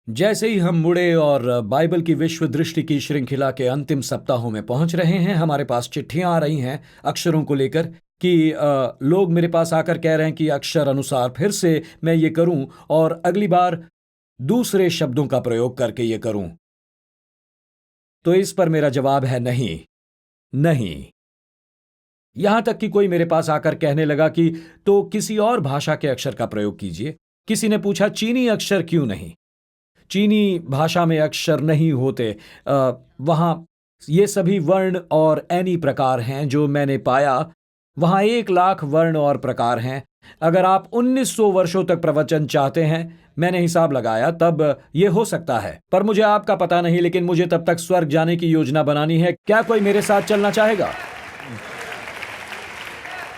जैसे ही हम मुड़े और बाइबल की विश्व दृष्टि की श्रृंखला के अंतिम सप्ताहों में पहुंच रहे हैं, हमारे पास चिट्ठियां आ रही हैं अक्षरों को लेकर कि लोग मेरे पास आकर कह रहे हैं कि अक्षर अनुसार फिर से मैं ये करूं और अगली बार दूसरे शब्दों का प्रयोग करके ये करूं। तो इस पर मेरा जवाब है नहीं, नहीं। यहां तक कि कोई मेरे पास आकर कहने लगा कि तो किसी और भाषा के अक्षर का प्रयोग कीजिए। किसी ने पूछा चीनी अक्षर क्यों नहीं? चीनी भाषा में अक्षर नहीं होते। वहाँ ये सभी वर्ण और एनी प्रकार हैं जो मैंने पाया। वहाँ 1 लाख वर्ण और प्रकार हैं। अगर आप 1900 वर्षों तक प्रवचन चाहते हैं, मैंने हिसाब लगाया, तब ये हो सकता है। पर मुझे आपका पता नहीं, लेकिन मुझे तब तक स्वर्ग जाने की योजना बनानी है। क्या कोई मेरे साथ चलना चाहेगा?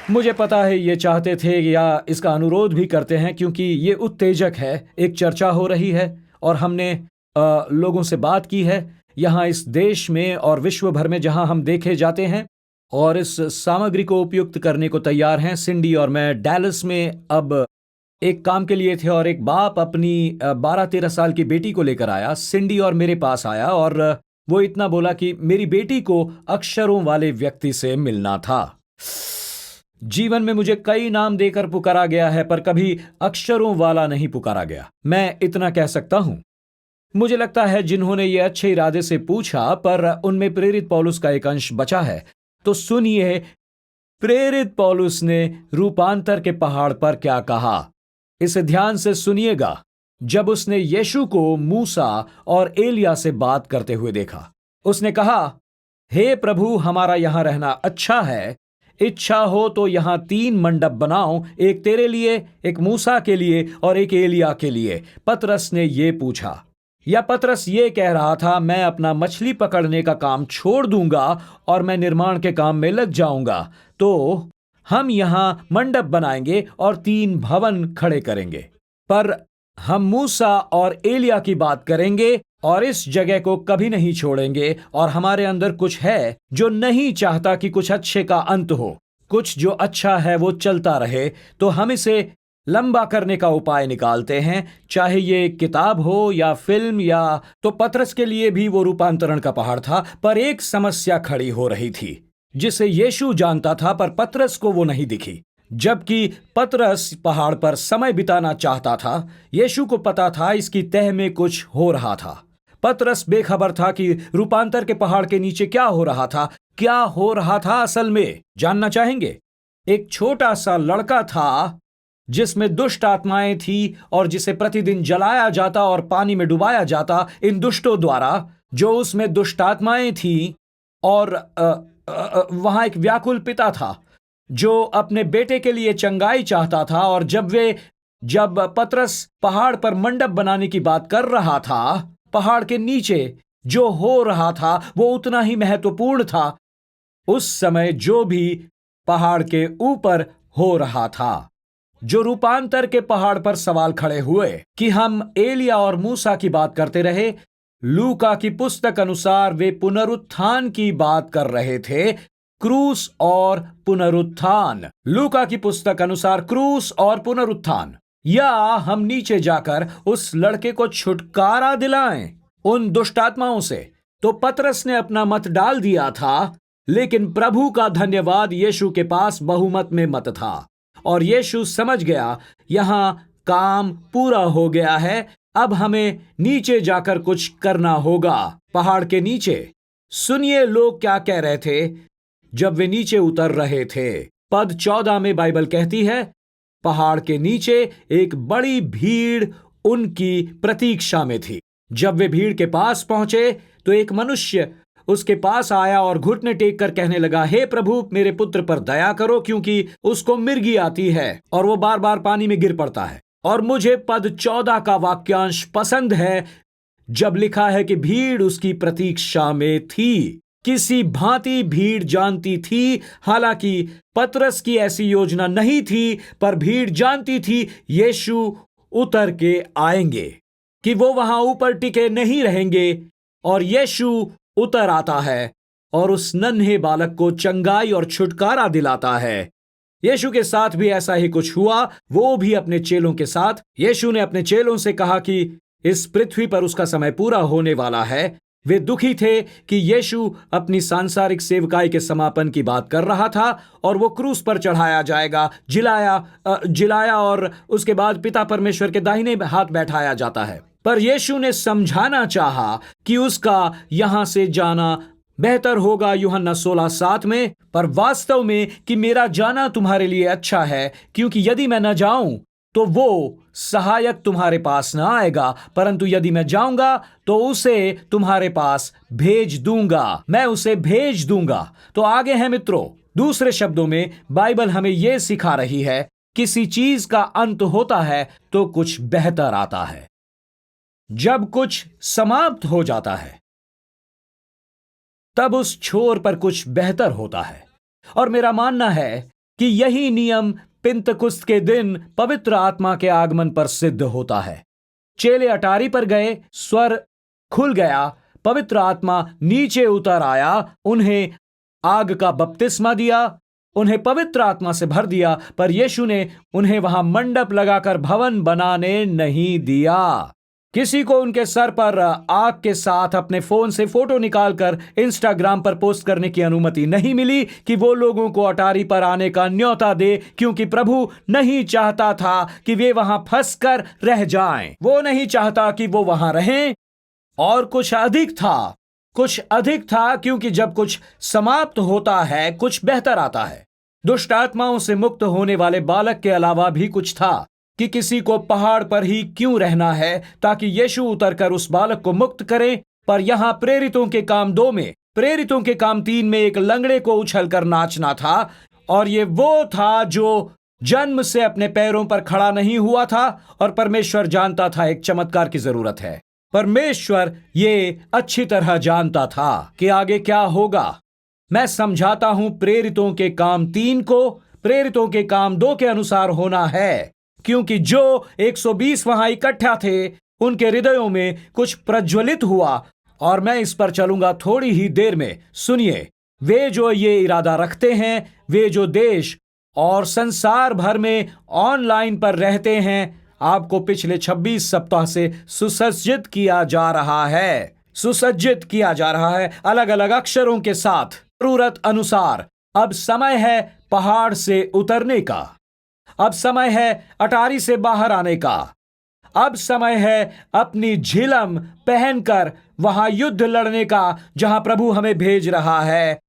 मुझे पता है ये चाहते थे या इसका अनुरोध भी करते हैं, क्योंकि ये उत्तेजक है। एक चर्चा हो रही है और हमने लोगों से बात की है यहाँ इस देश में और विश्व भर में जहाँ हम देखे जाते हैं, और इस सामग्री को उपयुक्त करने को तैयार हैं। सिंडी और मैं डैलस में अब एक काम के लिए थे, और एक बाप अपनी 12-13 साल की बेटी को लेकर आया। सिंडी और मेरे पास आया और वो इतना बोला कि मेरी बेटी को अक्षरों वाले व्यक्ति से मिलना था। जीवन में मुझे कई नाम देकर पुकारा गया है, पर कभी अक्षरों वाला नहीं पुकारा गया। मैं इतना कह सकता हूं। मुझे लगता है जिन्होंने ये अच्छे इरादे से पूछा, पर उनमें प्रेरित पौलुस का एक अंश बचा है। तो सुनिए, प्रेरित पौलुस ने रूपांतर के पहाड़ पर क्या कहा। इसे ध्यान से सुनिएगा। जब उसने यीशु को मूसा और एलिया से बात करते हुए देखा, उसने कहा, हे प्रभु, हमारा यहां रहना अच्छा है। इच्छा हो तो यहां 3 मंडप बनाओ, एक तेरे लिए, एक मूसा के लिए और एक एलिया के लिए। पतरस ने यह पूछा, या पतरस ये कह रहा था, मैं अपना मछली पकड़ने का काम छोड़ दूंगा और मैं निर्माण के काम में लग जाऊंगा। तो हम यहां मंडप बनाएंगे और 3 भवन खड़े करेंगे। पर हम मूसा और एलिया की बात करेंगे और इस जगह को कभी नहीं छोड़ेंगे। और हमारे अंदर कुछ है जो नहीं चाहता कि कुछ अच्छे का अंत हो। कुछ जो अच्छा है वो चलता रहे। तो हम इसे लंबा करने का उपाय निकालते हैं, चाहे ये किताब हो या फिल्म या। तो पतरस के लिए भी वो रूपांतरण का पहाड़ था, पर एक समस्या खड़ी हो रही थी जिसे यीशु जानता था, पर पतरस को वो नहीं दिखी। जबकि पतरस पहाड़ पर समय बिताना चाहता था, यीशु को पता था इसकी तह में कुछ हो रहा था। पतरस बेखबर था कि रूपांतर के पहाड़ के नीचे क्या हो रहा था। क्या हो रहा था असल में, जानना चाहेंगे? एक छोटा सा लड़का था जिसमें दुष्ट आत्माएं थी और जिसे प्रतिदिन जलाया जाता और पानी में डुबाया जाता इन दुष्टों द्वारा, जो उसमें दुष्ट आत्माएं थी। और वहां एक व्याकुल पिता था जो अपने बेटे के लिए चंगाई चाहता था। और जब पतरस पहाड़ पर मंडप बनाने की बात कर रहा था, पहाड़ के नीचे जो हो रहा था वो उतना ही महत्वपूर्ण था उस समय जो भी पहाड़ के ऊपर हो रहा था। जो रूपांतर के पहाड़ पर सवाल खड़े हुए कि हम एलिया और मूसा की बात करते रहे। लूका की पुस्तक अनुसार वे पुनरुत्थान की बात कर रहे थे। क्रूस और पुनरुत्थान। लूका की पुस्तक अनुसार क्रूस और पुनरुत्थान। या हम नीचे जाकर उस लड़के को छुटकारा दिलाएं उन दुष्टात्माओं से। तो पतरस ने अपना मत डाल दिया था, लेकिन प्रभु का धन्यवाद, यीशु के पास बहुमत में मत था। और यीशु समझ गया यहां काम पूरा हो गया है, अब हमें नीचे जाकर कुछ करना होगा। पहाड़ के नीचे सुनिए लोग क्या कह रहे थे जब वे नीचे उतर रहे थे। पद 14 में बाइबल कहती है, पहाड़ के नीचे एक बड़ी भीड़ उनकी प्रतीक्षा में थी। जब वे भीड़ के पास पहुंचे तो एक मनुष्य उसके पास आया और घुटने टेक कर कहने लगा, हे प्रभु, मेरे पुत्र पर दया करो, क्योंकि उसको मिर्गी आती है और वो बार बार पानी में गिर पड़ता है। और मुझे पद 14 का वाक्यांश पसंद है, जब लिखा है कि भीड़ उसकी प्रतीक्षा में थी। किसी भांति भीड़ जानती थी, हालांकि पतरस की ऐसी योजना नहीं थी, पर भीड़ जानती थी यीशु उतर के आएंगे, कि वो वहां ऊपर टिके नहीं रहेंगे। और यीशु उतर आता है और उस नन्हे बालक को चंगाई और छुटकारा दिलाता है। यीशु के साथ भी ऐसा ही कुछ हुआ। वो भी अपने चेलों के साथ। यीशु ने अपने चेलों से कहा कि इस पृथ्वी पर उसका समय पूरा होने वाला है, वे दुखी थे कि यीशु अपनी सांसारिक सेवकाई के समापन की बात कर रहा था और वो क्रूस पर चढ़ाया जाएगा, जिलाया और उसके बाद पिता परमेश्वर के दाहिने हाथ बैठाया जाता है। पर यीशु ने समझाना चाहा कि उसका यहां से जाना बेहतर होगा, यूहन्ना 16:7 में, पर वास्तव में कि मेरा जाना तुम्हारे लिए अच्छा है, क्योंकि यदि मैं न जाऊं तो वो सहायक तुम्हारे पास न आएगा, परंतु यदि मैं जाऊंगा तो उसे तुम्हारे पास भेज दूंगा, मैं उसे भेज दूंगा। तो आगे है मित्रों, दूसरे शब्दों में बाइबल हमें यह सिखा रही है, किसी चीज का अंत होता है तो कुछ बेहतर आता है। जब कुछ समाप्त हो जाता है तब उस छोर पर कुछ बेहतर होता है। और मेरा मानना है कि यही नियम पिंतकुस्त के दिन पवित्र आत्मा के आगमन पर सिद्ध होता है। चेले अटारी पर गए, स्वर खुल गया, पवित्र आत्मा नीचे उतर आया, उन्हें आग का बपतिस्मा दिया, उन्हें पवित्र आत्मा से भर दिया, पर यीशु ने उन्हें वहां मंडप लगाकर भवन बनाने नहीं दिया। किसी को उनके सर पर आग के साथ अपने फोन से फोटो निकालकर इंस्टाग्राम पर पोस्ट करने की अनुमति नहीं मिली कि वो लोगों को अटारी पर आने का न्योता दे, क्योंकि प्रभु नहीं चाहता था कि वे वहां फंसकर रह जाएं। वो नहीं चाहता कि वो वहां रहें। और कुछ अधिक था, क्योंकि जब कुछ समाप्त होता है कुछ बेहतर आता है। दुष्ट आत्माओं से मुक्त होने वाले बालक के अलावा भी कुछ था कि किसी को पहाड़ पर ही क्यों रहना है ताकि यीशु उतरकर उस बालक को मुक्त करे। पर यहां प्रेरितों के काम 2 में, प्रेरितों के काम 3 में एक लंगड़े को उछलकर नाचना था, और ये वो था जो जन्म से अपने पैरों पर खड़ा नहीं हुआ था, और परमेश्वर जानता था एक चमत्कार की जरूरत है। परमेश्वर ये अच्छी तरह जानता था कि आगे क्या होगा। मैं समझाता हूं प्रेरितों के काम 3 को प्रेरितों के काम 2 के अनुसार होना है, क्योंकि जो 120 वहां इकट्ठा थे उनके हृदयों में कुछ प्रज्वलित हुआ, और मैं इस पर चलूंगा थोड़ी ही देर में। सुनिए, वे जो ये इरादा रखते हैं, वे जो देश और संसार भर में ऑनलाइन पर रहते हैं, आपको पिछले 26 सप्ताह से सुसज्जित किया जा रहा है अलग अलग अक्षरों के साथ, जरूरत अनुसार। अब समय है पहाड़ से उतरने का, अब समय है अटारी से बाहर आने का, अब समय है अपनी झिलम पहनकर वहां युद्ध लड़ने का जहां प्रभु हमें भेज रहा है।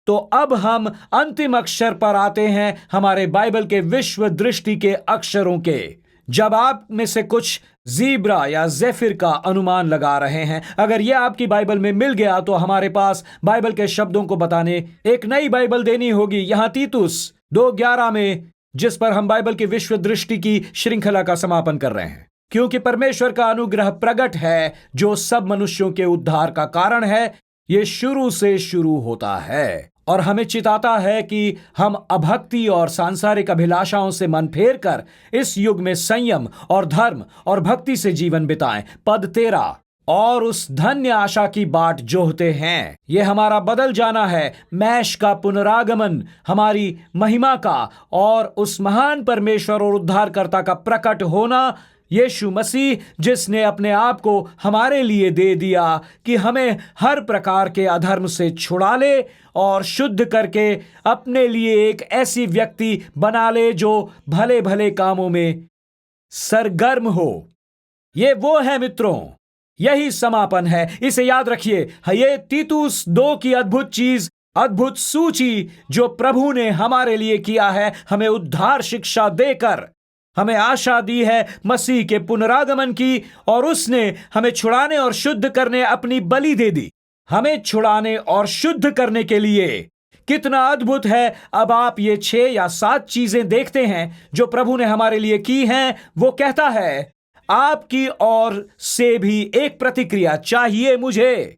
तो अब हम अंतिम अक्षर पर आते हैं, हमारे बाइबल के विश्व दृष्टि के अक्षरों के। जब आप में से कुछ ज़ीब्रा या ज़ेफिर का अनुमान लगा रहे हैं, अगर यह आपकी बाइबल में मिल गया तो हमारे पास बाइबल के शब्दों को बताने एक नई बाइबल देनी होगी। यहां तीतुस 2:11 में, जिस पर हम बाइबल की विश्व दृष्टि की श्रृंखला का समापन कर रहे हैं, क्योंकि परमेश्वर का अनुग्रह प्रकट है जो सब मनुष्यों के उद्धार का कारण है। यह शुरू से शुरू होता है और हमें चिताता है कि हम अभक्ति और सांसारिक अभिलाषाओं से मन फेर कर इस युग में संयम और धर्म और भक्ति से जीवन बिताएं। पद 13, और उस धन्य आशा की बाट जोहते हैं। यह हमारा बदल जाना है, मैश का पुनरागमन, हमारी महिमा का और उस महान परमेश्वर और उद्धारकर्ता का प्रकट होना, यीशु मसीह, जिसने अपने आप को हमारे लिए दे दिया कि हमें हर प्रकार के अधर्म से छुड़ा ले और शुद्ध करके अपने लिए एक ऐसी व्यक्ति बना ले जो भले भले कामों में सरगर्म हो। ये वो है मित्रों, यही समापन है। इसे याद रखिए, ये तीतुस 2 की अद्भुत चीज, अद्भुत सूची जो प्रभु ने हमारे लिए किया है, हमें उद्धार शिक्षा देकर हमें आशा दी है मसीह के पुनरागमन की, और उसने हमें छुड़ाने और शुद्ध करने अपनी बलि दे दी। हमें छुड़ाने और शुद्ध करने के लिए कितना अद्भुत है। अब आप ये 6 या 7 चीजें देखते हैं जो प्रभु ने हमारे लिए की हैं। वो कहता है, आपकी ओर से भी एक प्रतिक्रिया चाहिए मुझे,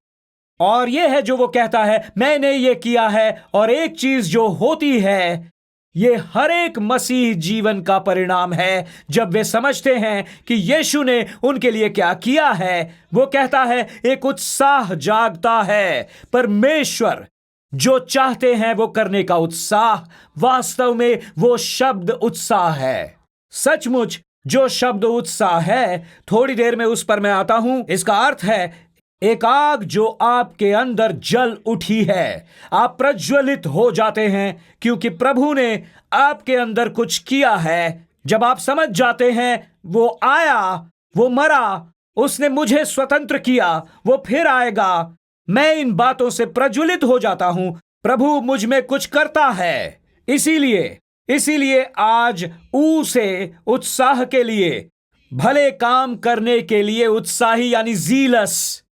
और यह है जो वो कहता है, मैंने ये किया है। और एक चीज जो होती है, ये हर एक मसीह जीवन का परिणाम है जब वे समझते हैं कि यीशु ने उनके लिए क्या किया है। वो कहता है, एक उत्साह जागता है। परमेश्वर जो चाहते हैं वो करने का उत्साह, वास्तव में वो शब्द उत्साह है। सचमुच जो शब्द उत्साह है, थोड़ी देर में उस पर मैं आता हूं। इसका अर्थ है एक आग जो आपके अंदर जल उठी है। आप प्रज्वलित हो जाते हैं क्योंकि प्रभु ने आपके अंदर कुछ किया है। जब आप समझ जाते हैं वो आया, वो मरा, उसने मुझे स्वतंत्र किया, वो फिर आएगा, मैं इन बातों से प्रज्वलित हो जाता हूं। प्रभु मुझ में कुछ करता है। इसीलिए आज से उत्साह के लिए, भले काम करने के लिए उत्साही यानी जीलस।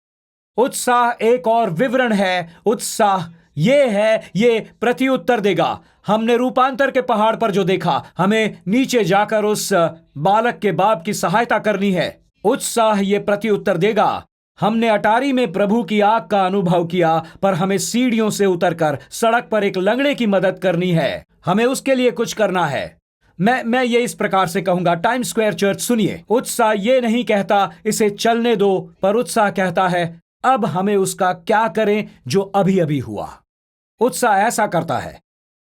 उत्साह एक और विवरण है। उत्साह ये प्रत्युत्तर देगा। हमने रूपांतर के पहाड़ पर जो देखा, हमें नीचे जाकर उस बालक के बाप की सहायता करनी है। उत्साह ये प्रत्युत्तर देगा। हमने अटारी में प्रभु की आग का अनुभव किया, पर हमें सीढ़ियों से उतरकर सड़क पर एक लंगड़े की मदद करनी है। हमें उसके लिए कुछ करना है। मैं ये इस प्रकार से कहूंगा, टाइम स्क्वायर चर्च सुनिए, उत्साह ये नहीं कहता इसे चलने दो, पर उत्साह कहता है अब हमें उसका क्या करें जो अभी अभी हुआ। उत्साह ऐसा करता है।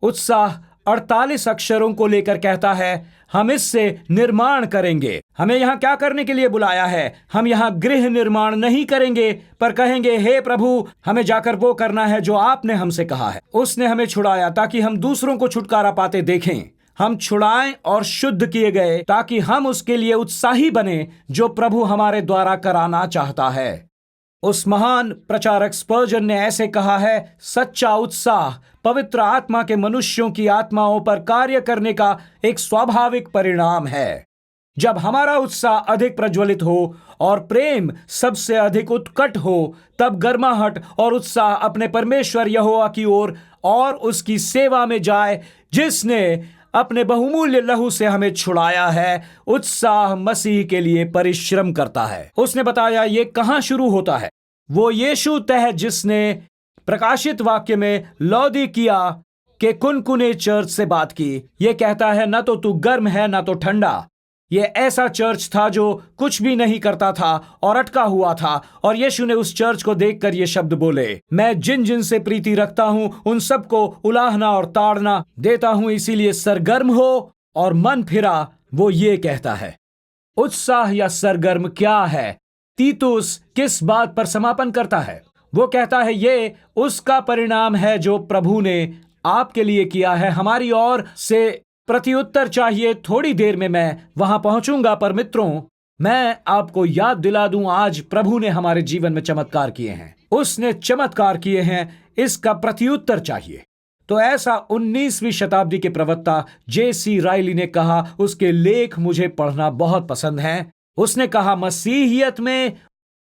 उत्साह 48 अक्षरों को लेकर कहता है हम इससे निर्माण करेंगे। हमें यहां क्या करने के लिए बुलाया है? हम यहां गृह निर्माण नहीं करेंगे, पर कहेंगे हे प्रभु, हमें जाकर वो करना है जो आपने हमसे कहा है। उसने हमें छुड़ाया ताकि हम दूसरों को छुटकारा पाते देखें। हम छुड़ाएं और शुद्ध किए गए ताकि हम उसके लिए उत्साही बने जो प्रभु हमारे द्वारा कराना चाहता है। उस महान प्रचारक स्पर्जन ने ऐसे कहा है, सच्चा उत्साह पवित्र आत्मा के मनुष्यों की आत्माओं पर कार्य करने का एक स्वाभाविक परिणाम है। जब हमारा उत्साह अधिक प्रज्वलित हो और प्रेम सबसे अधिक उत्कट हो, तब गर्माहट और उत्साह अपने परमेश्वर यहोवा की ओर और उसकी सेवा में जाए, जिसने अपने बहुमूल्य लहू से हमें छुड़ाया है। उत्साह मसीह के लिए परिश्रम करता है। उसने बताया ये कहां शुरू होता है। वो यीशु तह जिसने प्रकाशित वाक्य में लौदीकिया के कुनकुने चर्च से बात की। ये कहता है न तो तू गर्म है न तो ठंडा। ये ऐसा चर्च था जो कुछ भी नहीं करता था और अटका हुआ था, और यीशु ने उस चर्च को देखकर ये शब्द बोले, मैं जिन जिन से प्रीति रखता हूं उन सबको उलाहना और ताड़ना देता हूं, इसीलिए सरगर्म हो और मन फिरा। वो ये कहता है। उत्साह या सरगर्म क्या है? तीतुस किस बात पर समापन करता है? वो कहता है ये उसका परिणाम है जो प्रभु ने आपके लिए किया है। हमारी ओर से प्रत्युत्तर चाहिए। थोड़ी देर में मैं वहां पहुंचूंगा, पर मित्रों, मैं आपको याद दिला दूं, आज प्रभु ने हमारे जीवन में चमत्कार किए हैं। उसने चमत्कार किए हैं, इसका प्रत्युत्तर चाहिए। तो ऐसा 19वीं शताब्दी के प्रवक्ता J.C. राइली ने कहा। उसके लेख मुझे पढ़ना बहुत पसंद है। उसने कहा मसीहियत में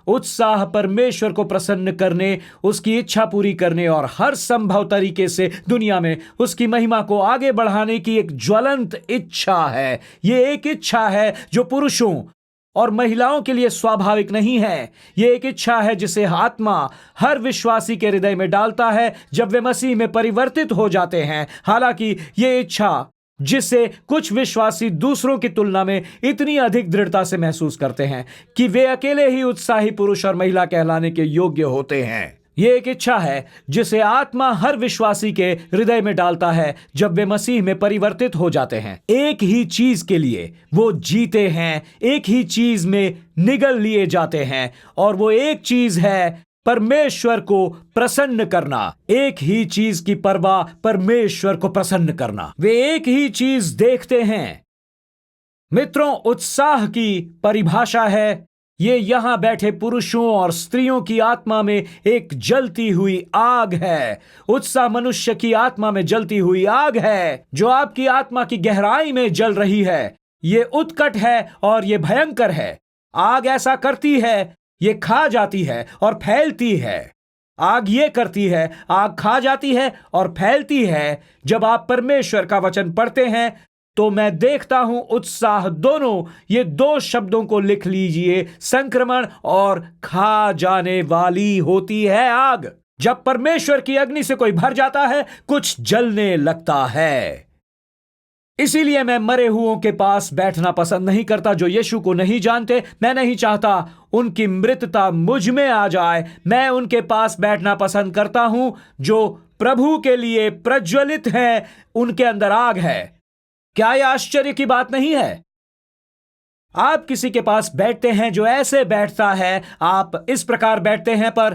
उत्साह परमेश्वर को प्रसन्न करने, उसकी इच्छा पूरी करने और हर संभव तरीके से दुनिया में उसकी महिमा को आगे बढ़ाने की एक ज्वलंत इच्छा है। ये एक इच्छा है जो पुरुषों और महिलाओं के लिए स्वाभाविक नहीं है। ये एक इच्छा है जिसे आत्मा हर विश्वासी के हृदय में डालता है जब वे मसीह में परिवर्तित हो जाते हैं। हालांकि ये इच्छा जिसे कुछ विश्वासी दूसरों की तुलना में इतनी अधिक दृढ़ता से महसूस करते हैं कि वे अकेले ही उत्साही पुरुष और महिला कहलाने के योग्य होते हैं। यह एक इच्छा है जिसे आत्मा हर विश्वासी के हृदय में डालता है जब वे मसीह में परिवर्तित हो जाते हैं। एक ही चीज के लिए वो जीते हैं, एक ही चीज में निगल लिए जाते हैं, और वो एक चीज है परमेश्वर को प्रसन्न करना। एक ही चीज की परवाह, परमेश्वर को प्रसन्न करना। वे एक ही चीज देखते हैं। मित्रों, उत्साह की परिभाषा है ये यहां बैठे पुरुषों और स्त्रियों की आत्मा में एक जलती हुई आग है। उत्साह मनुष्य की आत्मा में जलती हुई आग है जो आपकी आत्मा की गहराई में जल रही है। ये उत्कट है और ये भयंकर है। आग ऐसा करती है, ये खा जाती है और फैलती है। आग ये करती है, आग खा जाती है और फैलती है। जब आप परमेश्वर का वचन पढ़ते हैं तो मैं देखता हूं उत्साह, दोनों ये दो शब्दों को लिख लीजिए, संक्रमण और खा जाने वाली होती है आग। जब परमेश्वर की अग्नि से कोई भर जाता है, कुछ जलने लगता है। इसीलिए मैं मरे हुओं के पास बैठना पसंद नहीं करता जो यीशु को नहीं जानते। मैं नहीं चाहता उनकी मृतता मुझ में आ जाए। मैं उनके पास बैठना पसंद करता हूं जो प्रभु के लिए प्रज्वलित हैं, उनके अंदर आग है। क्या यह आश्चर्य की बात नहीं है? आप किसी के पास बैठते हैं जो ऐसे बैठता है, आप इस प्रकार बैठते हैं, पर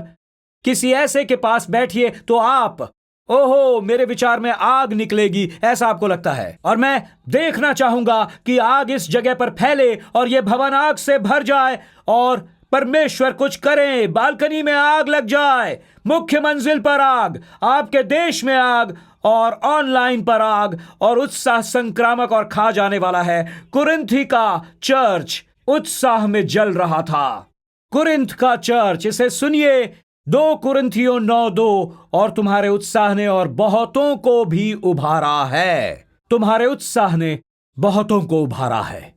किसी ऐसे के पास बैठिए तो आप, ओहो, मेरे विचार में आग निकलेगी, ऐसा आपको लगता है। और मैं देखना चाहूंगा कि आग इस जगह पर फैले और यह भवन आग से भर जाए और परमेश्वर कुछ करे, बालकनी में आग लग जाए, मुख्य मंजिल पर आग, आपके देश में आग और ऑनलाइन पर आग, और उत्साह संक्रामक और खा जाने वाला है। कुरिन्थी का चर्च उत्साह में जल रहा था। कुरिन्थ का चर्च, इसे सुनिए, 2 कुरिन्थियों 9:2, और तुम्हारे उत्साह ने और बहुतों को भी उभारा है। तुम्हारे उत्साह ने बहुतों को उभारा है।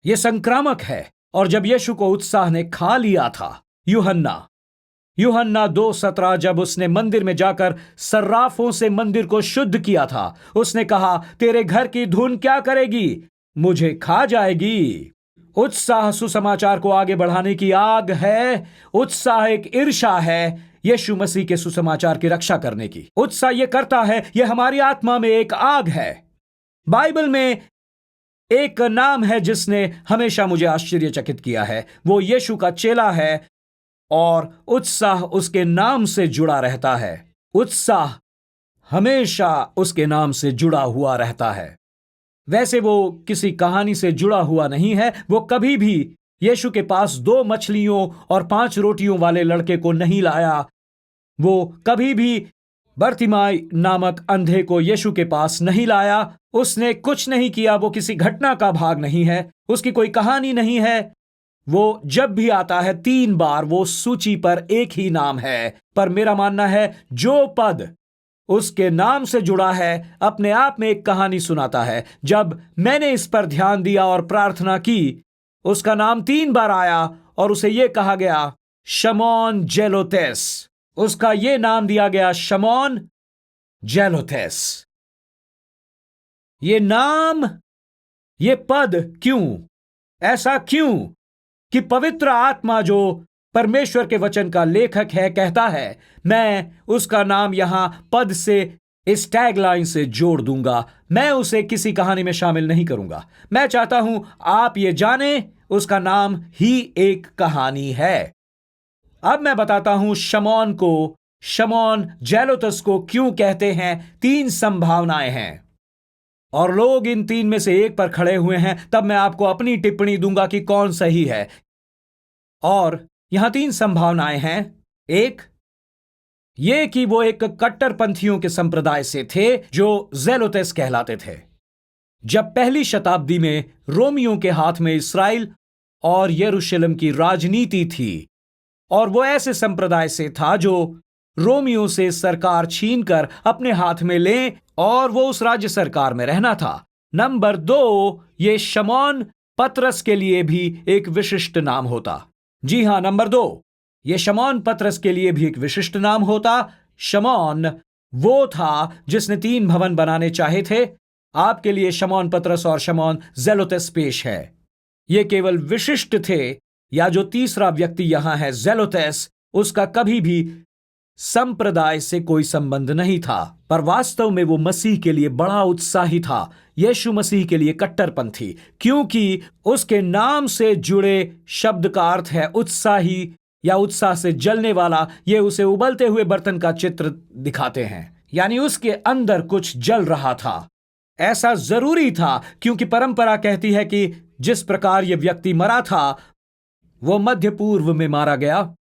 यह संक्रामक है। और जब यीशु को उत्साह ने खा लिया था, यूहन्ना 2:17, जब उसने मंदिर में जाकर सर्राफों से मंदिर को शुद्ध किया था, उसने कहा, तेरे घर की धून क्या करेगी, मुझे खा जाएगी। उत्साह सुसमाचार को आगे बढ़ाने की आग है। उत्साह एक ईर्ष्या है यीशु मसीह के सुसमाचार की रक्षा करने की। उत्साह यह करता है, यह हमारी आत्मा में एक आग है। बाइबल में एक नाम है जिसने हमेशा मुझे आश्चर्यचकित किया है, वो यीशु का चेला है और उत्साह उसके नाम से जुड़ा रहता है। उत्साह हमेशा उसके नाम से जुड़ा हुआ रहता है। वैसे वो किसी कहानी से जुड़ा हुआ नहीं है। वो कभी भी यीशु के पास 2 मछलियों और 5 रोटियों वाले लड़के को नहीं लाया। वो कभी भी बर्तिमाई नामक अंधे को यीशु के पास नहीं लाया। उसने कुछ नहीं किया। वो किसी घटना का भाग नहीं है, उसकी कोई कहानी नहीं है। वो जब भी आता है 3 बार वो सूची पर एक ही नाम है। पर मेरा मानना है जो पद उसके नाम से जुड़ा है अपने आप में एक कहानी सुनाता है। जब मैंने इस पर ध्यान दिया और प्रार्थना की, उसका नाम 3 बार आया और उसे यह कहा गया शमौन जेलोतेस। उसका यह नाम दिया गया शमौन जेलोतेस। ये नाम, ये पद क्यों? ऐसा क्यों कि पवित्र आत्मा जो परमेश्वर के वचन का लेखक है कहता है, मैं उसका नाम यहां पद से इस टैगलाइन से जोड़ दूंगा। मैं उसे किसी कहानी में शामिल नहीं करूंगा। मैं चाहता हूं आप ये जाने, उसका नाम ही एक कहानी है। अब मैं बताता हूं शमौन को, शमौन जेलोतस को क्यों कहते हैं। 3 संभावनाएं हैं और लोग इन 3 में से एक पर खड़े हुए हैं। तब मैं आपको अपनी टिप्पणी दूंगा कि कौन सही है। और यहां 3 संभावनाएं हैं। एक, यह कि वो एक कट्टरपंथियों के संप्रदाय से थे जो जेलोतेस कहलाते थे। जब पहली शताब्दी में रोमियों के हाथ में इस्राएल और यरूशलेम की राजनीति थी, और वो ऐसे संप्रदाय से था जो रोमियों से सरकार छीनकर अपने हाथ में ले और वो उस राज्य सरकार में रहना था। नंबर 2, ये शमौन पतरस के लिए भी एक विशिष्ट नाम होता। जी हां, नंबर 2, ये शमौन पतरस के लिए भी एक विशिष्ट नाम होता। शमौन वो था जिसने 3 भवन बनाने चाहे थे। आपके लिए शमौन पतरस और शमौन जेलोतेस पेश है। ये केवल विशिष्ट थे, या जो तीसरा व्यक्ति यहां है जेलोतेस, उसका कभी भी संप्रदाय से कोई संबंध नहीं था, पर वास्तव में वो मसीह के लिए बड़ा उत्साही था। यीशु मसीह के लिए कट्टरपंथी, क्योंकि उसके नाम से जुड़े शब्द का अर्थ है उत्साही या उत्साह से जलने वाला। ये उसे उबलते हुए बर्तन का चित्र दिखाते हैं, यानी उसके अंदर कुछ जल रहा था। ऐसा जरूरी था क्योंकि परंपरा कहती है कि जिस प्रकार यह व्यक्ति मरा था, वो मध्य पूर्व में मारा गया।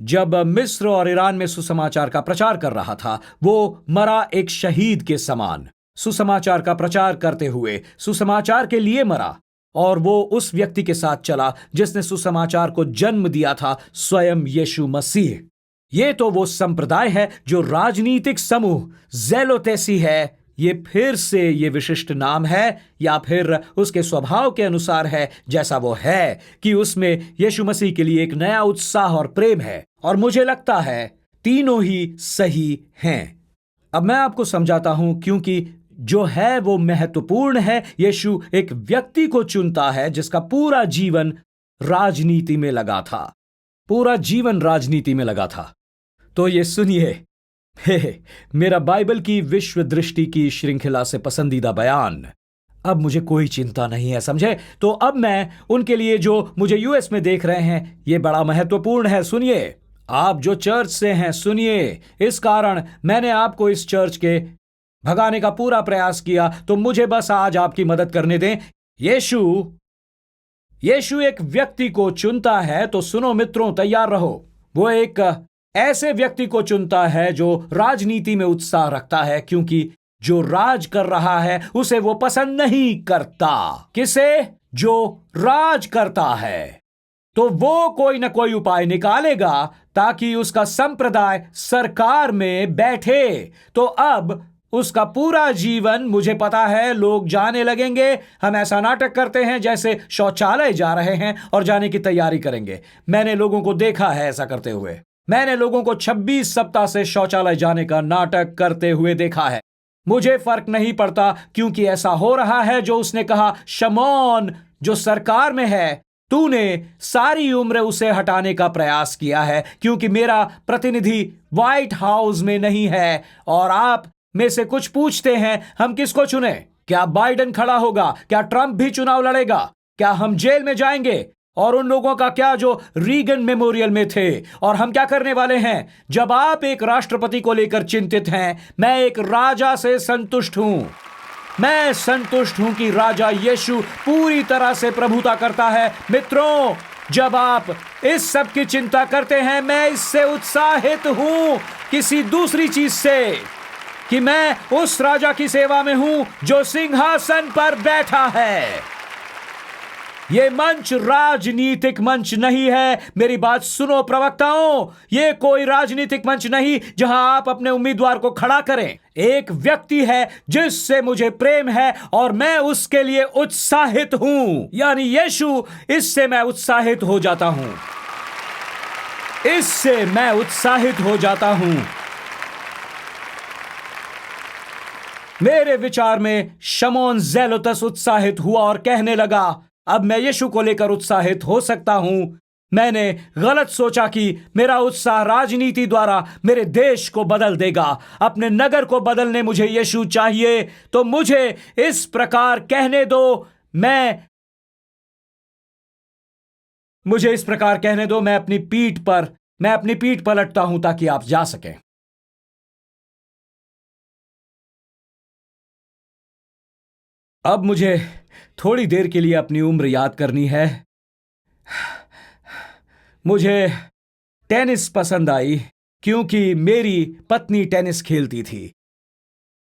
जब मिस्र और ईरान में सुसमाचार का प्रचार कर रहा था, वो मरा एक शहीद के समान, सुसमाचार का प्रचार करते हुए सुसमाचार के लिए मरा। और वो उस व्यक्ति के साथ चला जिसने सुसमाचार को जन्म दिया था, स्वयं यीशु मसीह। ये तो वो संप्रदाय है जो राजनीतिक समूह जेलोतेसी है। ये फिर से ये विशिष्ट नाम है, या फिर उसके स्वभाव के अनुसार है जैसा वो है, कि उसमें यीशु मसीह के लिए एक नया उत्साह और प्रेम है। और मुझे लगता है तीनों ही सही हैं। अब मैं आपको समझाता हूं, क्योंकि जो है वो महत्वपूर्ण है। यीशु एक व्यक्ति को चुनता है जिसका पूरा जीवन राजनीति में लगा था, पूरा जीवन राजनीति में लगा था। तो ये सुनिए, मेरा बाइबल की विश्व दृष्टि की श्रृंखला से पसंदीदा बयान, अब मुझे कोई चिंता नहीं है, समझे? तो अब मैं उनके लिए जो मुझे यूएस में देख रहे हैं, ये बड़ा महत्वपूर्ण है। सुनिए, आप जो चर्च से हैं, सुनिए, इस कारण मैंने आपको इस चर्च के भगाने का पूरा प्रयास किया, तो मुझे बस आज आपकी मदद करने दें। यीशु एक व्यक्ति को चुनता है, तो सुनो मित्रों, तैयार रहो। वो एक ऐसे व्यक्ति को चुनता है जो राजनीति में उत्साह रखता है, क्योंकि जो राज कर रहा है उसे वो पसंद नहीं करता। किसे? जो राज करता है। तो वो कोई ना कोई उपाय निकालेगा ताकि उसका संप्रदाय सरकार में बैठे। तो अब उसका पूरा जीवन, मुझे पता है, लोग जाने लगेंगे, हम ऐसा नाटक करते हैं जैसे शौचालय जा रहे हैं और जाने की तैयारी करेंगे। मैंने लोगों को देखा है ऐसा करते हुए। मैंने लोगों को 26 सप्ताह से शौचालय जाने का नाटक करते हुए देखा है। मुझे फर्क नहीं पड़ता, क्योंकि ऐसा हो रहा है जो उसने कहा। शमौन जो सरकार में है, तूने सारी उम्र उसे हटाने का प्रयास किया है, क्योंकि मेरा प्रतिनिधि व्हाइट हाउस में नहीं है। और आप में से कुछ पूछते हैं, हम किसको चुने? क्या बाइडेन खड़ा होगा? क्या ट्रंप भी चुनाव लड़ेगा? क्या हम जेल में जाएंगे? और उन लोगों का क्या जो रीगन मेमोरियल में थे? और हम क्या करने वाले हैं? जब आप एक राष्ट्रपति को लेकर चिंतित हैं, मैं एक राजा से संतुष्ट हूं। मैं संतुष्ट हूं कि राजा यीशु पूरी तरह से प्रभुता करता है। मित्रों, जब आप इस सब की चिंता करते हैं, मैं इससे उत्साहित हूं किसी दूसरी चीज से, कि मैं उस राजा की सेवा में हूं जो सिंहासन पर बैठा है। यह मंच राजनीतिक मंच नहीं है। मेरी बात सुनो प्रवक्ताओं, यह कोई राजनीतिक मंच नहीं जहां आप अपने उम्मीदवार को खड़ा करें। एक व्यक्ति है जिससे मुझे प्रेम है और मैं उसके लिए उत्साहित हूं, यानी यीशु। इससे मैं उत्साहित हो जाता हूं। इससे मैं उत्साहित हो जाता हूं। मेरे विचार में शमौन ज़ेलोतस उत्साहित हुआ और कहने लगा, अब मैं यीशु को लेकर उत्साहित हो सकता हूं। मैंने गलत सोचा कि मेरा उत्साह राजनीति द्वारा मेरे देश को बदल देगा। अपने नगर को बदलने मुझे यीशु चाहिए। तो मुझे इस प्रकार कहने दो, मुझे इस प्रकार कहने दो, मैं अपनी पीठ पलटता हूं ताकि आप जा सकें। अब मुझे थोड़ी देर के लिए अपनी उम्र याद करनी है। मुझे टेनिस पसंद आई क्योंकि मेरी पत्नी टेनिस खेलती थी,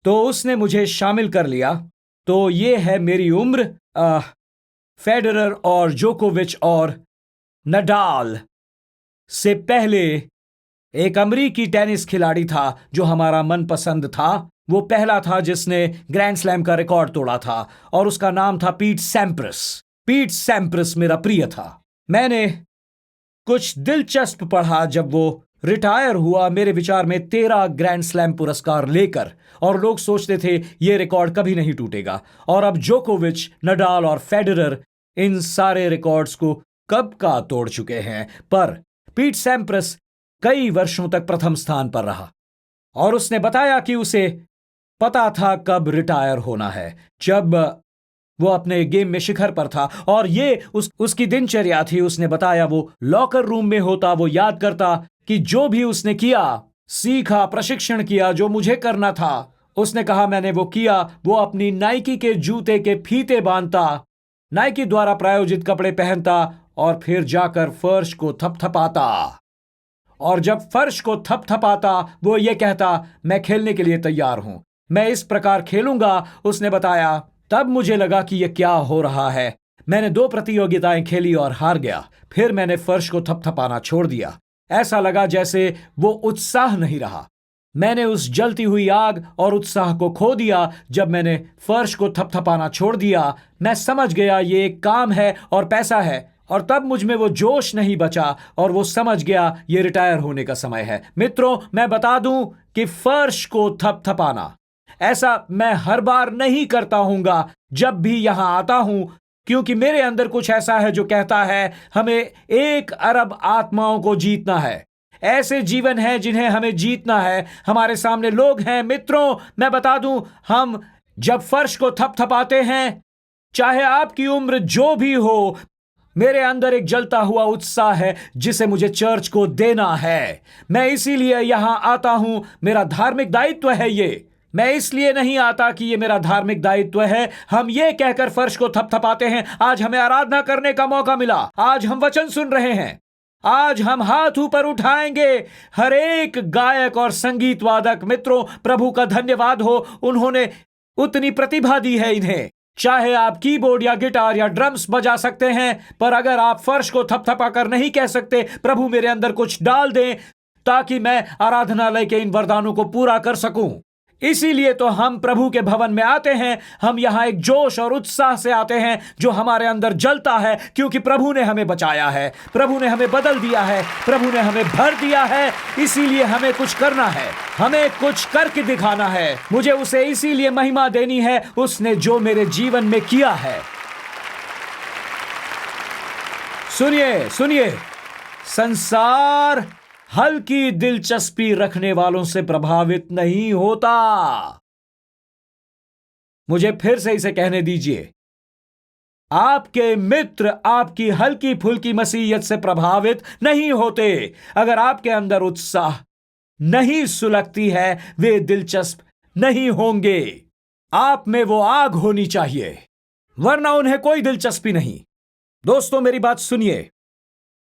तो उसने मुझे शामिल कर लिया। तो ये है मेरी उम्र। फेडरर और जोकोविच और नडाल से पहले एक अमरीकी टेनिस खिलाड़ी था जो हमारा मनपसंद था। वो पहला था जिसने ग्रैंड स्लैम का रिकॉर्ड तोड़ा था, और उसका नाम था पीट सैम्प्रस। पीट सैम्प्रस मेरा प्रिय था। मैंने कुछ दिलचस्प पढ़ा जब वो रिटायर हुआ, मेरे विचार में 13 ग्रैंड स्लैम पुरस्कार लेकर, और लोग सोचते थे ये रिकॉर्ड कभी नहीं टूटेगा। और अब जोकोविच, नडाल और फेडरर इन सारे रिकॉर्ड्स को कब का तोड़ चुके हैं, पर पीट सैम्प्रस कई वर्षों तक प्रथम स्थान पर रहा। और उसने बताया कि उसे पता था कब रिटायर होना है, जब वो अपने गेम में शिखर पर था। और ये उसकी दिनचर्या थी। उसने बताया वो लॉकर रूम में होता, वो याद करता कि जो भी उसने किया, सीखा, प्रशिक्षण किया, जो मुझे करना था, उसने कहा मैंने वो किया। वो अपनी नाइकी के जूते के फीते बांधता, नाइकी द्वारा प्रायोजित कपड़े पहनता और फिर जाकर फर्श को थपथपाता। और जब फर्श को थपथपाता वो ये कहता, मैं खेलने के लिए तैयार हूं, मैं इस प्रकार खेलूंगा। उसने बताया, तब मुझे लगा कि यह क्या हो रहा है। मैंने 2 प्रतियोगिताएं खेली और हार गया। फिर मैंने फर्श को थपथपाना छोड़ दिया। ऐसा लगा जैसे वो उत्साह नहीं रहा। मैंने उस जलती हुई आग और उत्साह को खो दिया जब मैंने फर्श को थपथपाना छोड़ दिया। मैं समझ गया ये एक काम है और पैसा है, और तब मुझ में वो जोश नहीं बचा और वो समझ गया ये रिटायर होने का समय है। मित्रों, मैं बता दूं कि फर्श को थपथपाना, ऐसा मैं हर बार नहीं करता हूंगा जब भी यहां आता हूं, क्योंकि मेरे अंदर कुछ ऐसा है जो कहता है हमें 1 अरब आत्माओं को जीतना है। ऐसे जीवन हैं जिन्हें हमें जीतना है। हमारे सामने लोग हैं। मित्रों, मैं बता दूं, हम जब फर्श को थपथपाते हैं चाहे आपकी उम्र जो भी हो, मेरे अंदर एक जलता हुआ उत्साह है जिसे मुझे चर्च को देना है। मैं इसीलिए यहां आता हूं, मेरा धार्मिक दायित्व है ये। मैं इसलिए नहीं आता कि ये मेरा धार्मिक दायित्व है। हम ये कहकर फर्श को थपथपाते हैं, आज हमें आराधना करने का मौका मिला, आज हम वचन सुन रहे हैं, आज हम हाथ ऊपर उठाएंगे। हर एक गायक और संगीत वादक मित्रों, प्रभु का धन्यवाद हो, उन्होंने उतनी प्रतिभा दी है इन्हें। चाहे आप कीबोर्ड या गिटार या ड्रम्स बजा सकते हैं, पर अगर आप फर्श को थपथपा कर नहीं कह सकते, प्रभु मेरे अंदर कुछ डाल दें ताकि मैं आराधनालय के इन वरदानों को पूरा कर सकूं। इसीलिए तो हम प्रभु के भवन में आते हैं। हम यहां एक जोश और उत्साह से आते हैं जो हमारे अंदर जलता है, क्योंकि प्रभु ने हमें बचाया है, प्रभु ने हमें बदल दिया है, प्रभु ने हमें भर दिया है। इसीलिए हमें कुछ करना है, हमें कुछ करके दिखाना है। मुझे उसे इसीलिए महिमा देनी है, उसने जो मेरे जीवन में किया है। सुनिए सुनिए, संसार हल्की दिलचस्पी रखने वालों से प्रभावित नहीं होता। मुझे फिर से इसे कहने दीजिए, आपके मित्र आपकी हल्की फुल्की मसीहियत से प्रभावित नहीं होते। अगर आपके अंदर उत्साह नहीं सुलगती है, वे दिलचस्प नहीं होंगे। आप में वो आग होनी चाहिए, वरना उन्हें कोई दिलचस्पी नहीं। दोस्तों, मेरी बात सुनिए,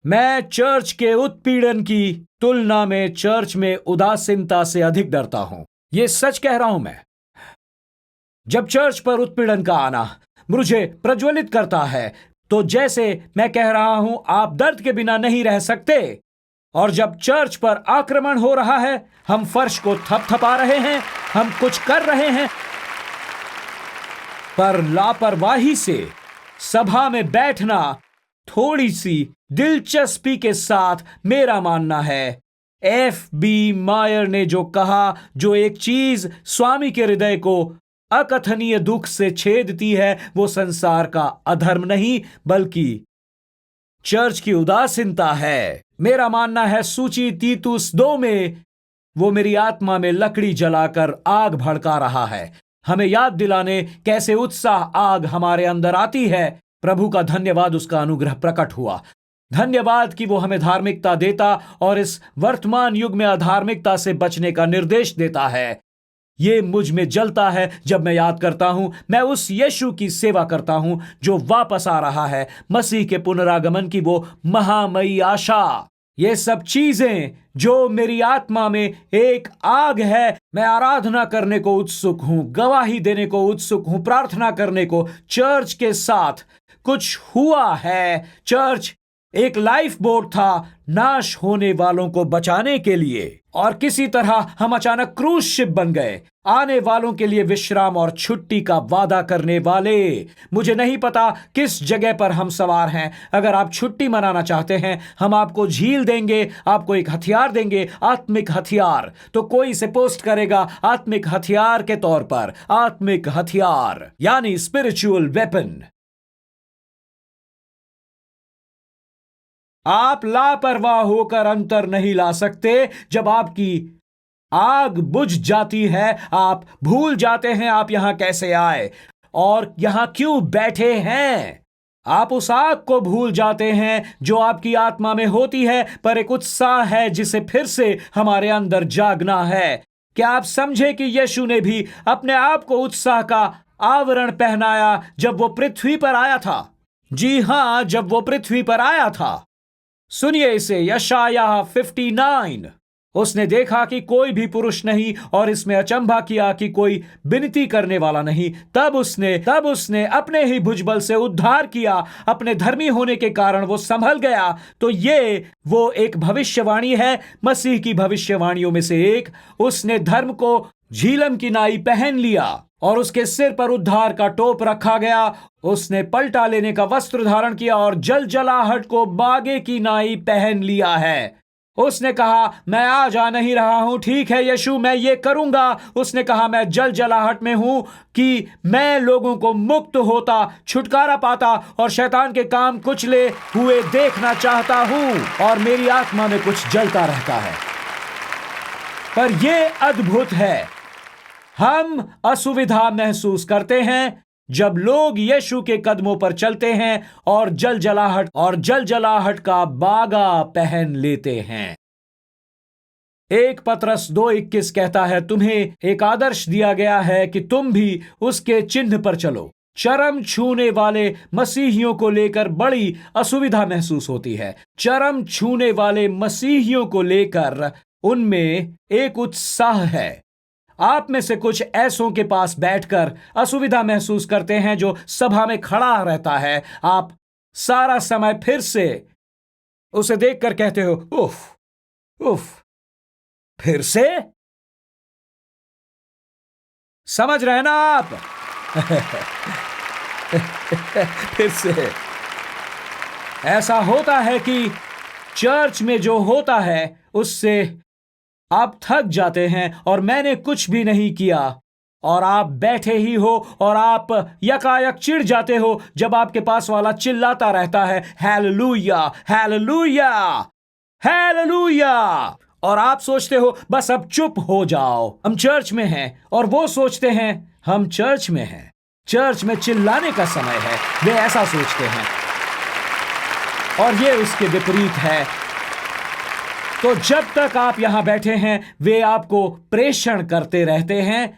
मैं चर्च के उत्पीड़न की तुलना में चर्च में उदासीनता से अधिक डरता हूं। यह सच कह रहा हूं मैं। जब चर्च पर उत्पीड़न का आना मुझे प्रज्वलित करता है, तो जैसे मैं कह रहा हूं, आप दर्द के बिना नहीं रह सकते। और जब चर्च पर आक्रमण हो रहा है, हम फर्श को थपथपा रहे हैं, हम कुछ कर रहे हैं, पर लापरवाही से सभा में बैठना थोड़ी सी दिलचस्पी के साथ, मेरा मानना है, F.B. मायर ने जो कहा, जो एक चीज स्वामी के हृदय को अकथनीय दुख से छेदती है, वो संसार का अधर्म नहीं बल्कि चर्च की उदासीनता है। मेरा मानना है, सूची तीतुस 2 में वो मेरी आत्मा में लकड़ी जलाकर आग भड़का रहा है, हमें याद दिलाने कैसे उत्साह आग हमारे अंदर आती है। प्रभु का धन्यवाद, उसका अनुग्रह प्रकट हुआ। धन्यवाद कि वो हमें धार्मिकता देता और इस वर्तमान युग में अधार्मिकता से बचने का निर्देश देता है। ये मुझ में जलता है जब मैं याद करता हूं, मैं उस यीशु की सेवा करता हूं जो वापस आ रहा है, मसीह के पुनरागमन की वो महामयी आशा। ये सब चीजें जो मेरी आत्मा में एक आग है, मैं आराधना करने को उत्सुक हूं, गवाही देने को उत्सुक हूं, प्रार्थना करने को। चर्च के साथ कुछ हुआ है। चर्च एक लाइफ बोट था नाश होने वालों को बचाने के लिए, और किसी तरह हम अचानक क्रूज शिप बन गए, आने वालों के लिए विश्राम और छुट्टी का वादा करने वाले। मुझे नहीं पता किस जगह पर हम सवार हैं। अगर आप छुट्टी मनाना चाहते हैं, हम आपको झील देंगे, आपको एक हथियार देंगे, आत्मिक हथियार। तो कोई इसे पोस्ट करेगा आत्मिक हथियार के तौर पर, आत्मिक हथियार यानी स्पिरिचुअल वेपन। आप लापरवाह होकर अंतर नहीं ला सकते। जब आपकी आग बुझ जाती है, आप भूल जाते हैं आप यहां कैसे आए और यहां क्यों बैठे हैं। आप उस आग को भूल जाते हैं जो आपकी आत्मा में होती है, पर एक उत्साह है जिसे फिर से हमारे अंदर जागना है। क्या आप समझे कि यीशु ने भी अपने आप को उत्साह का आवरण पहनाया जब वो पृथ्वी पर आया था? जी हां, जब वो पृथ्वी पर आया था। सुनिए इसे, यशायाह 59। उसने देखा कि कोई भी पुरुष नहीं और इसमें अचंभा किया कि कोई विनती करने वाला नहीं। तब उसने अपने ही भुजबल से उद्धार किया। अपने धर्मी होने के कारण वो संभल गया। तो ये वो एक भविष्यवाणी है, मसीह की भविष्यवाणियों में से एक। उसने धर्म को झीलम की नाई पहन लिया और उसके सिर पर उद्धार का टोप रखा गया। उसने पलटा लेने का वस्त्र धारण किया और जलजलाहट को बागे की नाई पहन लिया है। उसने कहा, मैं आ जा नहीं रहा हूं, ठीक है यीशु, मैं ये करूंगा। उसने कहा, मैं जलजलाहट में हूं कि मैं लोगों को मुक्त होता, छुटकारा पाता और शैतान के काम कुचले हुए देखना चाहता हूं। और मेरी आत्मा में कुछ जलता रहता है। पर यह अद्भुत है, हम असुविधा महसूस करते हैं, जब लोग यीशु के कदमों पर चलते हैं और जल जलाहट का बागा पहन लेते हैं। 1 पतरस 2:21 कहता है, तुम्हें एक आदर्श दिया गया है कि तुम भी उसके चिन्ह पर चलो। चरम छूने वाले मसीहियों को लेकर बड़ी असुविधा महसूस होती है। चरम छूने वाले मसीहियों को लेकर उनमें एक उत्साह है। आप में से कुछ ऐसों के पास बैठकर असुविधा महसूस करते हैं जो सभा में खड़ा रहता है। आप सारा समय फिर से उसे देखकर कहते हो, उफ उफ, फिर से। समझ रहे ना आप? फिर से ऐसा होता है कि चर्च में जो होता है उससे आप थक जाते हैं और मैंने कुछ भी नहीं किया, और आप बैठे ही हो और आप यकायक चिढ़ जाते हो जब आपके पास वाला चिल्लाता रहता है, हालेलुया हालेलुया हालेलुया, और आप सोचते हो बस अब चुप हो जाओ, हम चर्च में हैं। और वो सोचते हैं हम चर्च में हैं, चर्च में चिल्लाने का समय है। वे ऐसा सोचते हैं और ये उसके विपरीत है। तो जब तक आप यहां बैठे हैं वे आपको प्रेषण करते रहते हैं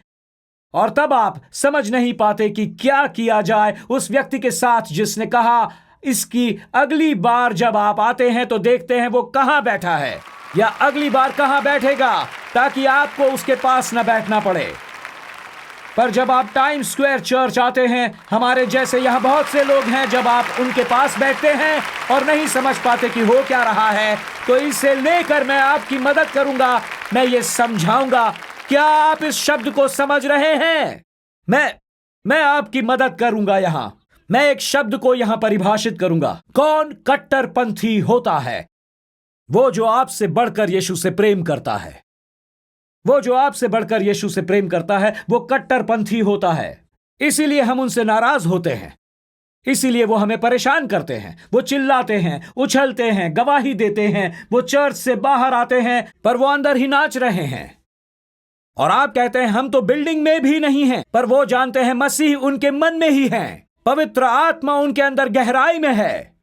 और तब आप समझ नहीं पाते कि क्या किया जाए उस व्यक्ति के साथ जिसने कहा इसकी अगली बार जब आप आते हैं तो देखते हैं वो कहां बैठा है या अगली बार कहां बैठेगा, ताकि आपको उसके पास न बैठना पड़े। पर जब आप टाइम स्क्वायर चर्च आते हैं, हमारे जैसे यहां बहुत से लोग हैं, जब आप उनके पास बैठते हैं और नहीं समझ पाते कि हो क्या रहा है, तो इसे लेकर मैं आपकी मदद करूंगा, मैं ये समझाऊंगा। क्या आप इस शब्द को समझ रहे हैं? मैं आपकी मदद करूंगा। यहां मैं एक शब्द को यहां परिभाषित करूंगा। कौन कट्टरपंथी होता है? वो जो आपसे बढ़कर यीशु से प्रेम करता है। वो जो आपसे बढ़कर यीशु से प्रेम करता है वो कट्टरपंथी होता है। इसीलिए हम उनसे नाराज होते हैं, इसीलिए वो हमें परेशान करते हैं। वो चिल्लाते हैं, उछलते हैं, गवाही देते हैं, वो चर्च से बाहर आते हैं पर वो अंदर ही नाच रहे हैं। और आप कहते हैं हम तो बिल्डिंग में भी नहीं हैं, पर वो जानते हैं मसीह उनके मन में ही है, पवित्र आत्मा उनके अंदर गहराई में है।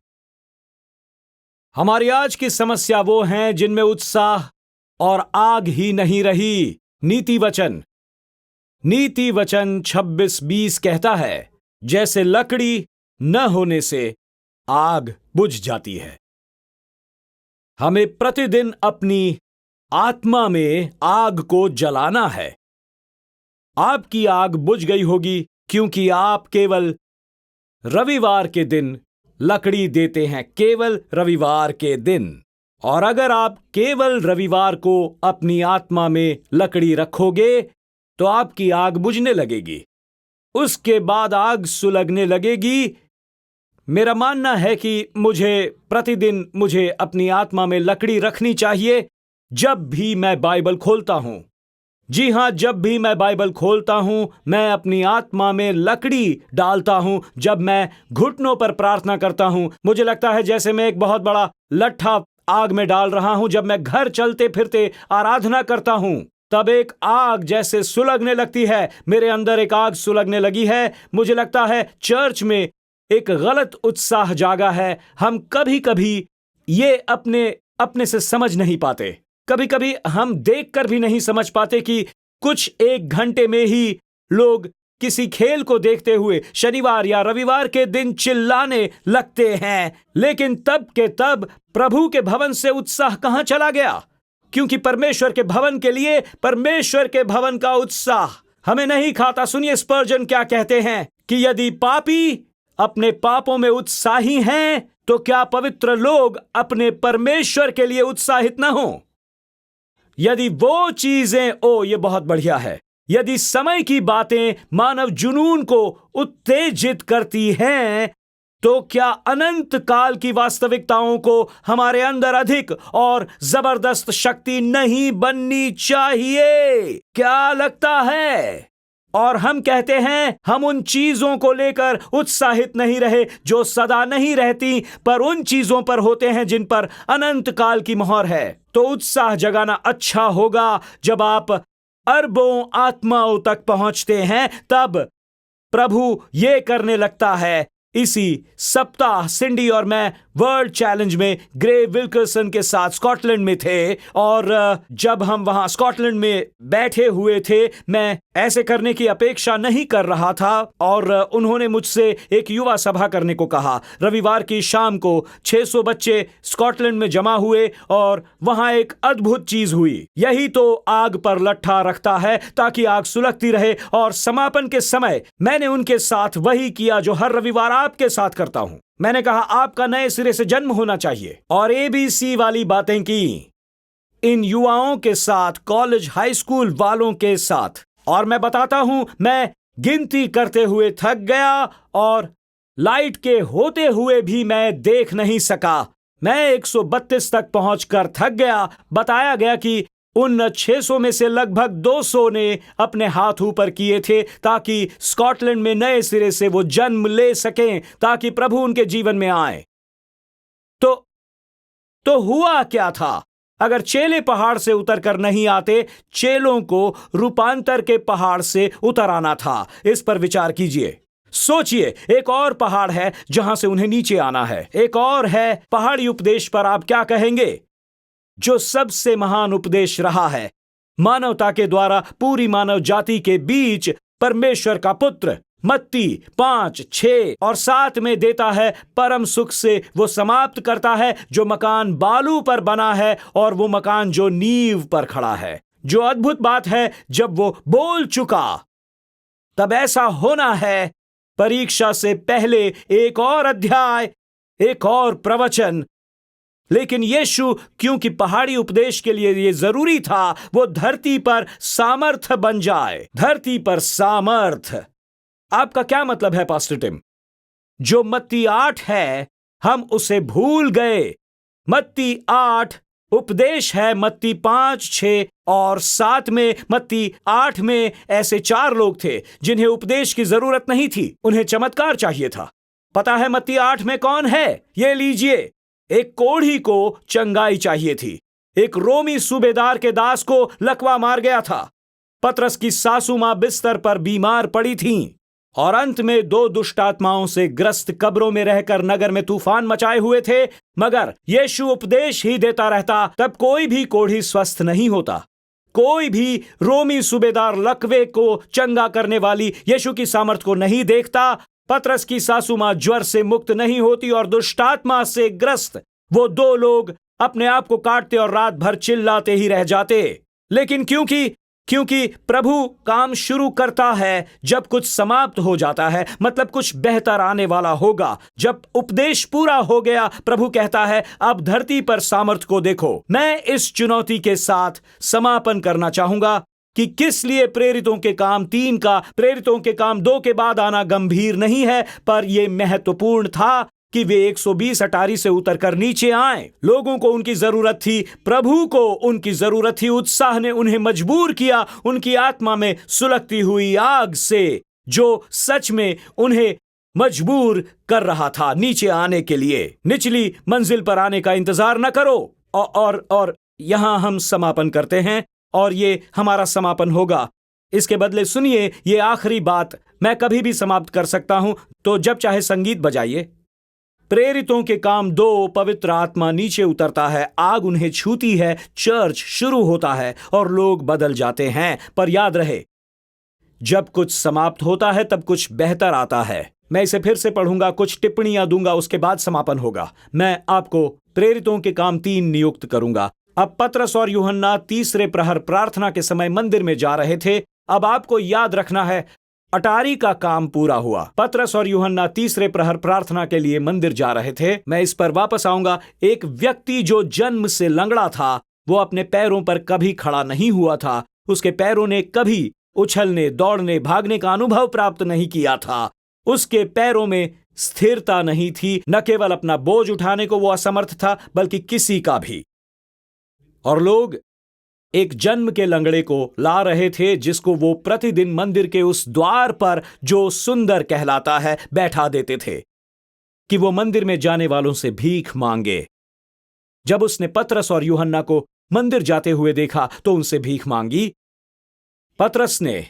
हमारी आज की समस्या वो हैं जिनमें उत्साह और आग ही नहीं रही। नीति वचन 26:20 कहता है, जैसे लकड़ी न होने से आग बुझ जाती है। हमें प्रतिदिन अपनी आत्मा में आग को जलाना है। आपकी आग बुझ गई होगी क्योंकि आप केवल रविवार के दिन लकड़ी देते हैं, केवल रविवार के दिन। और अगर आप केवल रविवार को अपनी आत्मा में लकड़ी रखोगे तो आपकी आग बुझने लगेगी, उसके बाद आग सुलगने लगेगी। मेरा मानना है कि प्रतिदिन मुझे अपनी आत्मा में लकड़ी रखनी चाहिए जब भी मैं बाइबल खोलता हूं। जी हां, जब भी मैं बाइबल खोलता हूं मैं अपनी आत्मा में लकड़ी डालता हूं। जब मैं घुटनों पर प्रार्थना करता हूं मुझे लगता है जैसे मैं एक बहुत बड़ा लट्ठा आग में डाल रहा हूं। जब मैं घर चलते फिरते आराधना करता हूं तब एक आग जैसे सुलगने लगती है। मेरे अंदर एक आग सुलगने लगी है। मुझे लगता है चर्च में एक गलत उत्साह जागा है। हम कभी कभी ये अपने से समझ नहीं पाते। कभी कभी हम देखकर भी नहीं समझ पाते कि कुछ 1 घंटे में ही लोग किसी खेल को देखते हुए शनिवार या रविवार के दिन चिल्लाने लगते हैं, लेकिन तब के तब प्रभु के भवन से उत्साह कहां चला गया? क्योंकि परमेश्वर के भवन के लिए परमेश्वर के भवन का उत्साह हमें नहीं खाता। सुनिए स्पर्जन क्या कहते हैं कि यदि पापी अपने पापों में उत्साही हैं तो क्या पवित्र लोग अपने परमेश्वर के लिए उत्साहित न हों? यदि वो चीजें, ये बहुत बढ़िया है, यदि समय की बातें मानव जुनून को उत्तेजित करती हैं तो क्या अनंत काल की वास्तविकताओं को हमारे अंदर अधिक और जबरदस्त शक्ति नहीं बननी चाहिए? क्या लगता है? और हम कहते हैं हम उन चीजों को लेकर उत्साहित नहीं रहे जो सदा नहीं रहती, पर उन चीजों पर होते हैं जिन पर अनंत काल की मोहर है। तो उत्साह जगाना अच्छा होगा। जब आप अरबों आत्माओं तक पहुंचते हैं तब प्रभु ये करने लगता है। इसी सप्ताह सिंडी और मैं वर्ल्ड चैलेंज में ग्रे विल्करसन के साथ स्कॉटलैंड में थे, और जब हम वहां स्कॉटलैंड में बैठे हुए थे, मैं ऐसे करने की अपेक्षा नहीं कर रहा था, और उन्होंने मुझसे एक युवा सभा करने को कहा। रविवार की शाम को 600 बच्चे स्कॉटलैंड में जमा हुए और वहां एक अद्भुत चीज हुई। यही तो आग पर लट्ठा रखता है ताकि आग सुलगती रहे, और समापन के समय मैंने उनके साथ वही किया जो हर रविवार आपके साथ करता हूं। मैंने कहा आपका नए सिरे से जन्म होना चाहिए, और ABC वाली बातें की इन युवाओं के साथ, कॉलेज हाई स्कूल वालों के साथ। और मैं बताता हूं, मैं गिनती करते हुए थक गया, और लाइट के होते हुए भी मैं देख नहीं सका। मैं 132 तक पहुंचकर थक गया। बताया गया कि उन 600 में से लगभग 200 ने अपने हाथ ऊपर किए थे ताकि स्कॉटलैंड में नए सिरे से वो जन्म ले सकें, ताकि प्रभु उनके जीवन में आए। तो हुआ क्या था? अगर चेले पहाड़ से उतरकर नहीं आते, चेलों को रूपांतर के पहाड़ से उतर आना था। इस पर विचार कीजिए। सोचिए, एक और पहाड़ है जहां से उन्हें नीचे आना है। एक और है पहाड़ी उपदेश पर आप क्या कहेंगे, जो सबसे महान उपदेश रहा है मानवता के द्वारा पूरी मानव जाति के बीच। परमेश्वर का पुत्र मत्ती 5, 6 और 7 में देता है, परम सुख से वो समाप्त करता है जो मकान बालू पर बना है, और वो मकान जो नींव पर खड़ा है। जो अद्भुत बात है, जब वो बोल चुका तब ऐसा होना है। परीक्षा से पहले एक और अध्याय, एक और प्रवचन। लेकिन यीशु, क्योंकि पहाड़ी उपदेश के लिए यह जरूरी था, वो धरती पर सामर्थ बन जाए। धरती पर सामर्थ। आपका क्या मतलब है पास्टर टिम? जो मत्ती 8 है, हम उसे भूल गए। मत्ती 8 उपदेश है। मत्ती 5, 6 और 7 में, मत्ती 8 में ऐसे 4 लोग थे जिन्हें उपदेश की जरूरत नहीं थी, उन्हें चमत्कार चाहिए था। पता है मत्ती 8 में कौन है? ये लीजिए, एक कोढ़ी को चंगाई चाहिए थी। एक रोमी सूबेदार के दास को लकवा मार गया था। पतरस की सासू मां बिस्तर पर बीमार पड़ी थीं, और अंत में 2 दुष्ट आत्माओं से ग्रस्त कब्रों में रहकर नगर में तूफान मचाए हुए थे। मगर यीशु उपदेश ही देता रहता, तब कोई भी कोढ़ी स्वस्थ नहीं होता। कोई भी रोमी सूबेदार लकवे को चंगा करने वाली यीशु की सामर्थ को नहीं देखता। पतरस की सासू मां ज्वर से मुक्त नहीं होती, और दुष्टात्मा से ग्रस्त वो 2 लोग अपने आप को काटते और रात भर चिल्लाते ही रह जाते। लेकिन क्योंकि प्रभु काम शुरू करता है जब कुछ समाप्त हो जाता है, मतलब कुछ बेहतर आने वाला होगा। जब उपदेश पूरा हो गया, प्रभु कहता है, अब धरती पर सामर्थ को देखो। मैं इस चुनौती के साथ समापन करना चाहूंगा कि किस लिए प्रेरितों के काम 3 का, प्रेरितों के काम 2 के बाद आना गंभीर नहीं है, पर यह महत्वपूर्ण था कि वे 120 अटारी से उतरकर नीचे आए। लोगों को उनकी जरूरत थी, प्रभु को उनकी जरूरत थी। उत्साह ने उन्हें मजबूर किया, उनकी आत्मा में सुलगती हुई आग से, जो सच में उन्हें मजबूर कर रहा था नीचे आने के लिए। निचली मंजिल पर आने का इंतजार न करो। और यहां हम समापन करते हैं, और ये हमारा समापन होगा। इसके बदले सुनिए, ये आखिरी बात मैं कभी भी समाप्त कर सकता हूं, तो जब चाहे संगीत बजाइए। प्रेरितों के काम 2, पवित्र आत्मा नीचे उतरता है, आग उन्हें छूती है, चर्च शुरू होता है और लोग बदल जाते हैं। पर याद रहे, जब कुछ समाप्त होता है तब कुछ बेहतर आता है। मैं इसे फिर से पढ़ूंगा, कुछ टिप्पणियां दूंगा, उसके बाद समापन होगा। मैं आपको प्रेरितों के काम 3 नियुक्त करूंगा। अब पतरस और यूहन्ना तीसरे प्रहर प्रार्थना के समय मंदिर में जा रहे थे। अब आपको याद रखना है, अटारी का काम पूरा हुआ। पतरस और यूहन्ना तीसरे प्रहर प्रार्थना के लिए मंदिर जा रहे थे। मैं इस पर वापस आऊंगा। एक व्यक्ति जो जन्म से लंगड़ा था, वो अपने पैरों पर कभी खड़ा नहीं हुआ था। उसके पैरों ने कभी उछलने, दौड़ने, भागने का अनुभव प्राप्त नहीं किया था। उसके पैरों में स्थिरता नहीं थी। न केवल अपना बोझ उठाने को वो असमर्थ था, बल्कि किसी का भी। और लोग एक जन्म के लंगड़े को ला रहे थे, जिसको वो प्रतिदिन मंदिर के उस द्वार पर, जो सुंदर कहलाता है, बैठा देते थे कि वो मंदिर में जाने वालों से भीख मांगे। जब उसने पतरस और यूहन्ना को मंदिर जाते हुए देखा तो उनसे भीख मांगी। पतरस ने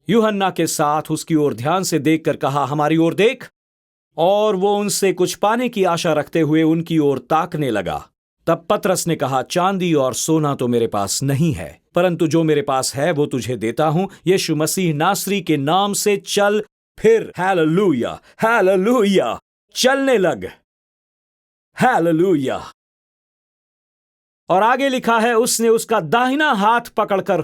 यूहन्ना के साथ उसकी ओर ध्यान से देखकर कहा, हमारी ओर देख। और वो उनसे कुछ पाने की आशा रखते हुए उनकी ओर ताकने लगा। तब पतरस ने कहा, चांदी और सोना तो मेरे पास नहीं है, परंतु जो मेरे पास है वो तुझे देता हूं। यीशु मसीह नासरी के नाम से चल फिर। Hallelujah, hallelujah. चलने लग। हालेलुया। और आगे लिखा है, उसने उसका दाहिना हाथ पकड़कर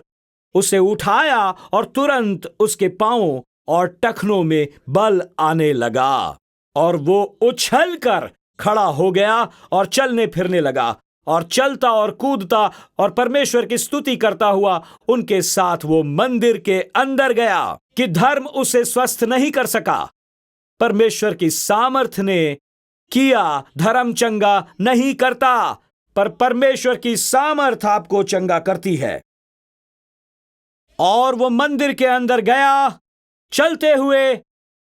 उसे उठाया और तुरंत उसके पांवों और टखनों में बल आने लगा और वो उछलकर खड़ा हो गया और चलने फिरने लगा और चलता और कूदता और परमेश्वर की स्तुति करता हुआ उनके साथ वो मंदिर के अंदर गया। कि धर्म उसे स्वस्थ नहीं कर सका, परमेश्वर की सामर्थ ने किया। धर्म चंगा नहीं करता, पर परमेश्वर की सामर्थ आपको चंगा करती है। और वो मंदिर के अंदर गया, चलते हुए,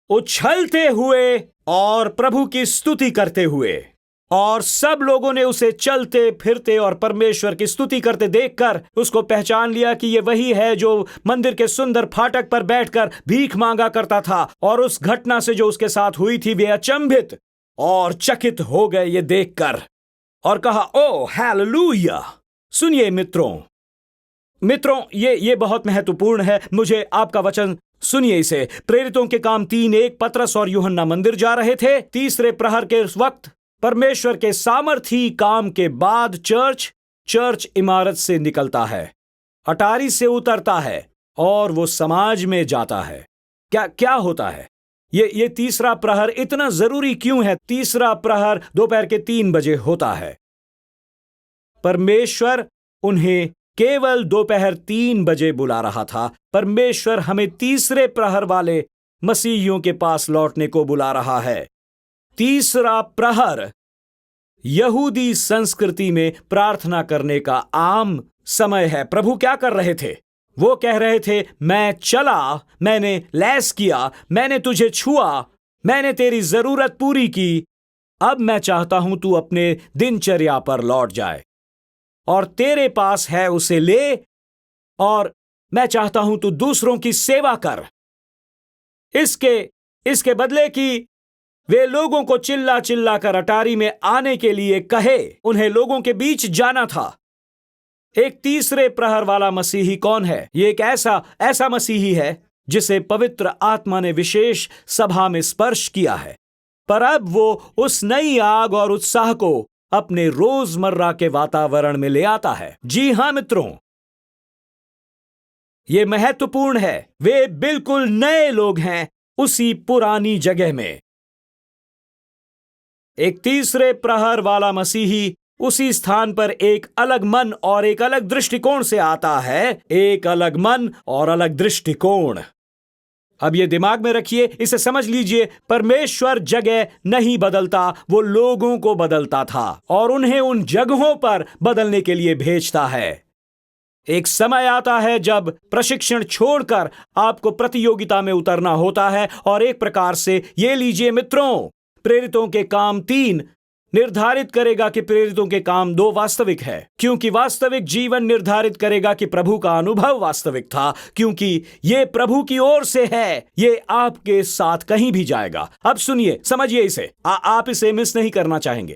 उछलते हुए और प्रभु की स्तुति करते हुए। और सब लोगों ने उसे चलते फिरते और परमेश्वर की स्तुति करते देखकर उसको पहचान लिया कि ये वही है जो मंदिर के सुंदर फाटक पर बैठकर भीख मांगा करता था। और उस घटना से जो उसके साथ हुई थी, वे अचंभित और चकित हो गए ये देखकर और कहा, ओ हालेलुया। सुनिए मित्रों, ये बहुत महत्वपूर्ण है। मुझे आपका वचन सुनिए इसे। प्रेरितों के काम 3:1। पतरस और यूहन्ना मंदिर जा रहे थे। तीसरे प्रहर के वक्त परमेश्वर के सामर्थी काम के बाद चर्च इमारत से निकलता है, अटारी से उतरता है और वो समाज में जाता है। क्या होता है? ये तीसरा प्रहर इतना जरूरी क्यों है? तीसरा प्रहर दोपहर के 3 बजे होता है। परमेश्वर उन्हें केवल दोपहर 3 बजे बुला रहा था। परमेश्वर हमें तीसरे प्रहर वाले मसीहियों के पास लौटने को बुला रहा है। तीसरा प्रहर यहूदी संस्कृति में प्रार्थना करने का आम समय है। प्रभु क्या कर रहे थे? वो कह रहे थे, मैं चला, मैंने लैस किया, मैंने तुझे छुआ, मैंने तेरी जरूरत पूरी की। अब मैं चाहता हूं तू अपने दिनचर्या पर लौट जाए और तेरे पास है उसे ले, और मैं चाहता हूं तू दूसरों की सेवा कर। इसके बदले कि वे लोगों को चिल्ला चिल्ला कर अटारी में आने के लिए कहे, उन्हें लोगों के बीच जाना था। एक तीसरे प्रहर वाला मसीही कौन है? ये एक ऐसा मसीही है जिसे पवित्र आत्मा ने विशेष सभा में स्पर्श किया है, पर अब वो उस नई आग और उत्साह को अपने रोजमर्रा के वातावरण में ले आता है। जी हां मित्रों, ये महत्वपूर्ण है। वे बिल्कुल नए लोग हैं उसी पुरानी जगह में। एक तीसरे प्रहर वाला मसीही उसी स्थान पर एक अलग मन और एक अलग दृष्टिकोण से आता है। एक अलग मन और अलग दृष्टिकोण। अब ये दिमाग में रखिए, इसे समझ लीजिए। परमेश्वर जगह नहीं बदलता, वो लोगों को बदलता था और उन्हें उन जगहों पर बदलने के लिए भेजता है। एक समय आता है जब प्रशिक्षण छोड़कर आपको प्रतियोगिता में उतरना होता है। और एक प्रकार से ये लीजिए मित्रों, प्रेरितों के काम 3 निर्धारित करेगा कि प्रेरितों के काम 2 वास्तविक है, क्योंकि वास्तविक जीवन निर्धारित करेगा कि प्रभु का अनुभव वास्तविक था, क्योंकि ये प्रभु की ओर से है। ये आपके साथ कहीं भी जाएगा। अब सुनिए, समझिए इसे। आप इसे मिस नहीं करना चाहेंगे।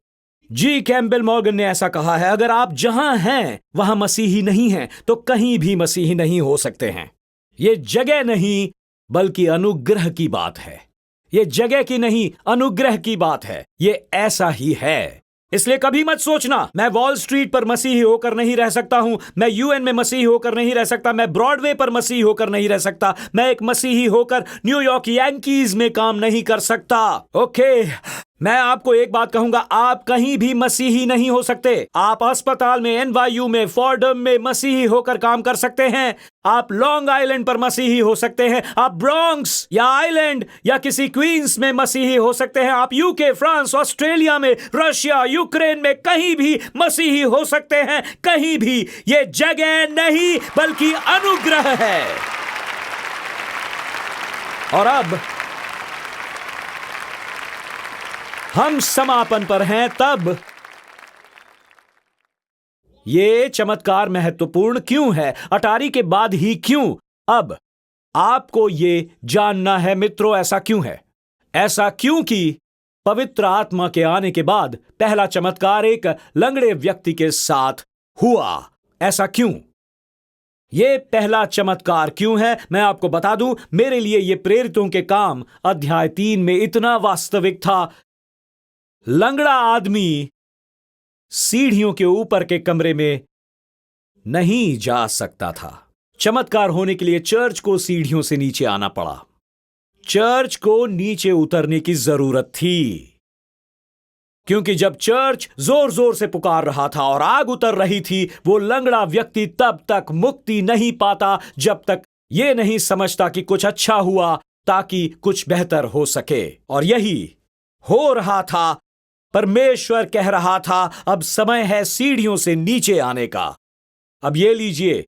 जी कैम्पबेल मॉर्गन ने ऐसा कहा है, अगर आप जहां हैं वहां मसीही नहीं हैं तो कहीं भी मसीही नहीं हो सकते हैं। ये जगह नहीं बल्कि अनुग्रह की बात है। ये जगह की नहीं, अनुग्रह की बात है। ये ऐसा ही है। इसलिए कभी मत सोचना, मैं वॉल स्ट्रीट पर मसीही होकर नहीं रह सकता हूं, मैं यूएन में मसीही होकर नहीं रह सकता, मैं ब्रॉडवे पर मसीही होकर नहीं रह सकता, मैं एक मसीही होकर न्यूयॉर्क यांकीज में काम नहीं कर सकता। ओके, मैं आपको एक बात कहूंगा, आप कहीं भी मसीही नहीं हो सकते। आप अस्पताल में, एनवाईयू में, फॉर्डम में मसीही होकर काम कर सकते हैं। आप लॉन्ग आइलैंड पर मसीही हो सकते हैं। आप ब्रॉन्क्स या आइलैंड या किसी क्वींस में मसीही हो सकते हैं। आप यूके, फ्रांस, ऑस्ट्रेलिया में, रशिया, यूक्रेन में कहीं भी मसीही हो सकते हैं। कहीं भी। ये जगह नहीं बल्कि अनुग्रह है। और अब हम समापन पर हैं। तब ये चमत्कार महत्वपूर्ण क्यों है? अटारी के बाद ही क्यों? अब आपको ये जानना है मित्रों, ऐसा क्यों है? ऐसा क्योंकि पवित्र आत्मा के आने के बाद पहला चमत्कार एक लंगड़े व्यक्ति के साथ हुआ। ऐसा क्यों? यह पहला चमत्कार क्यों है, मैं आपको बता दूं। मेरे लिए यह प्रेरितों के काम अध्याय 3 में इतना वास्तविक था। लंगड़ा आदमी सीढ़ियों के ऊपर के कमरे में नहीं जा सकता था। चमत्कार होने के लिए चर्च को सीढ़ियों से नीचे आना पड़ा। चर्च को नीचे उतरने की जरूरत थी, क्योंकि जब चर्च जोर जोर से पुकार रहा था और आग उतर रही थी, वो लंगड़ा व्यक्ति तब तक मुक्ति नहीं पाता जब तक यह नहीं समझता कि कुछ अच्छा हुआ ताकि कुछ बेहतर हो सके। और यही हो रहा था। परमेश्वर कह रहा था, अब समय है सीढ़ियों से नीचे आने का। अब ये लीजिए,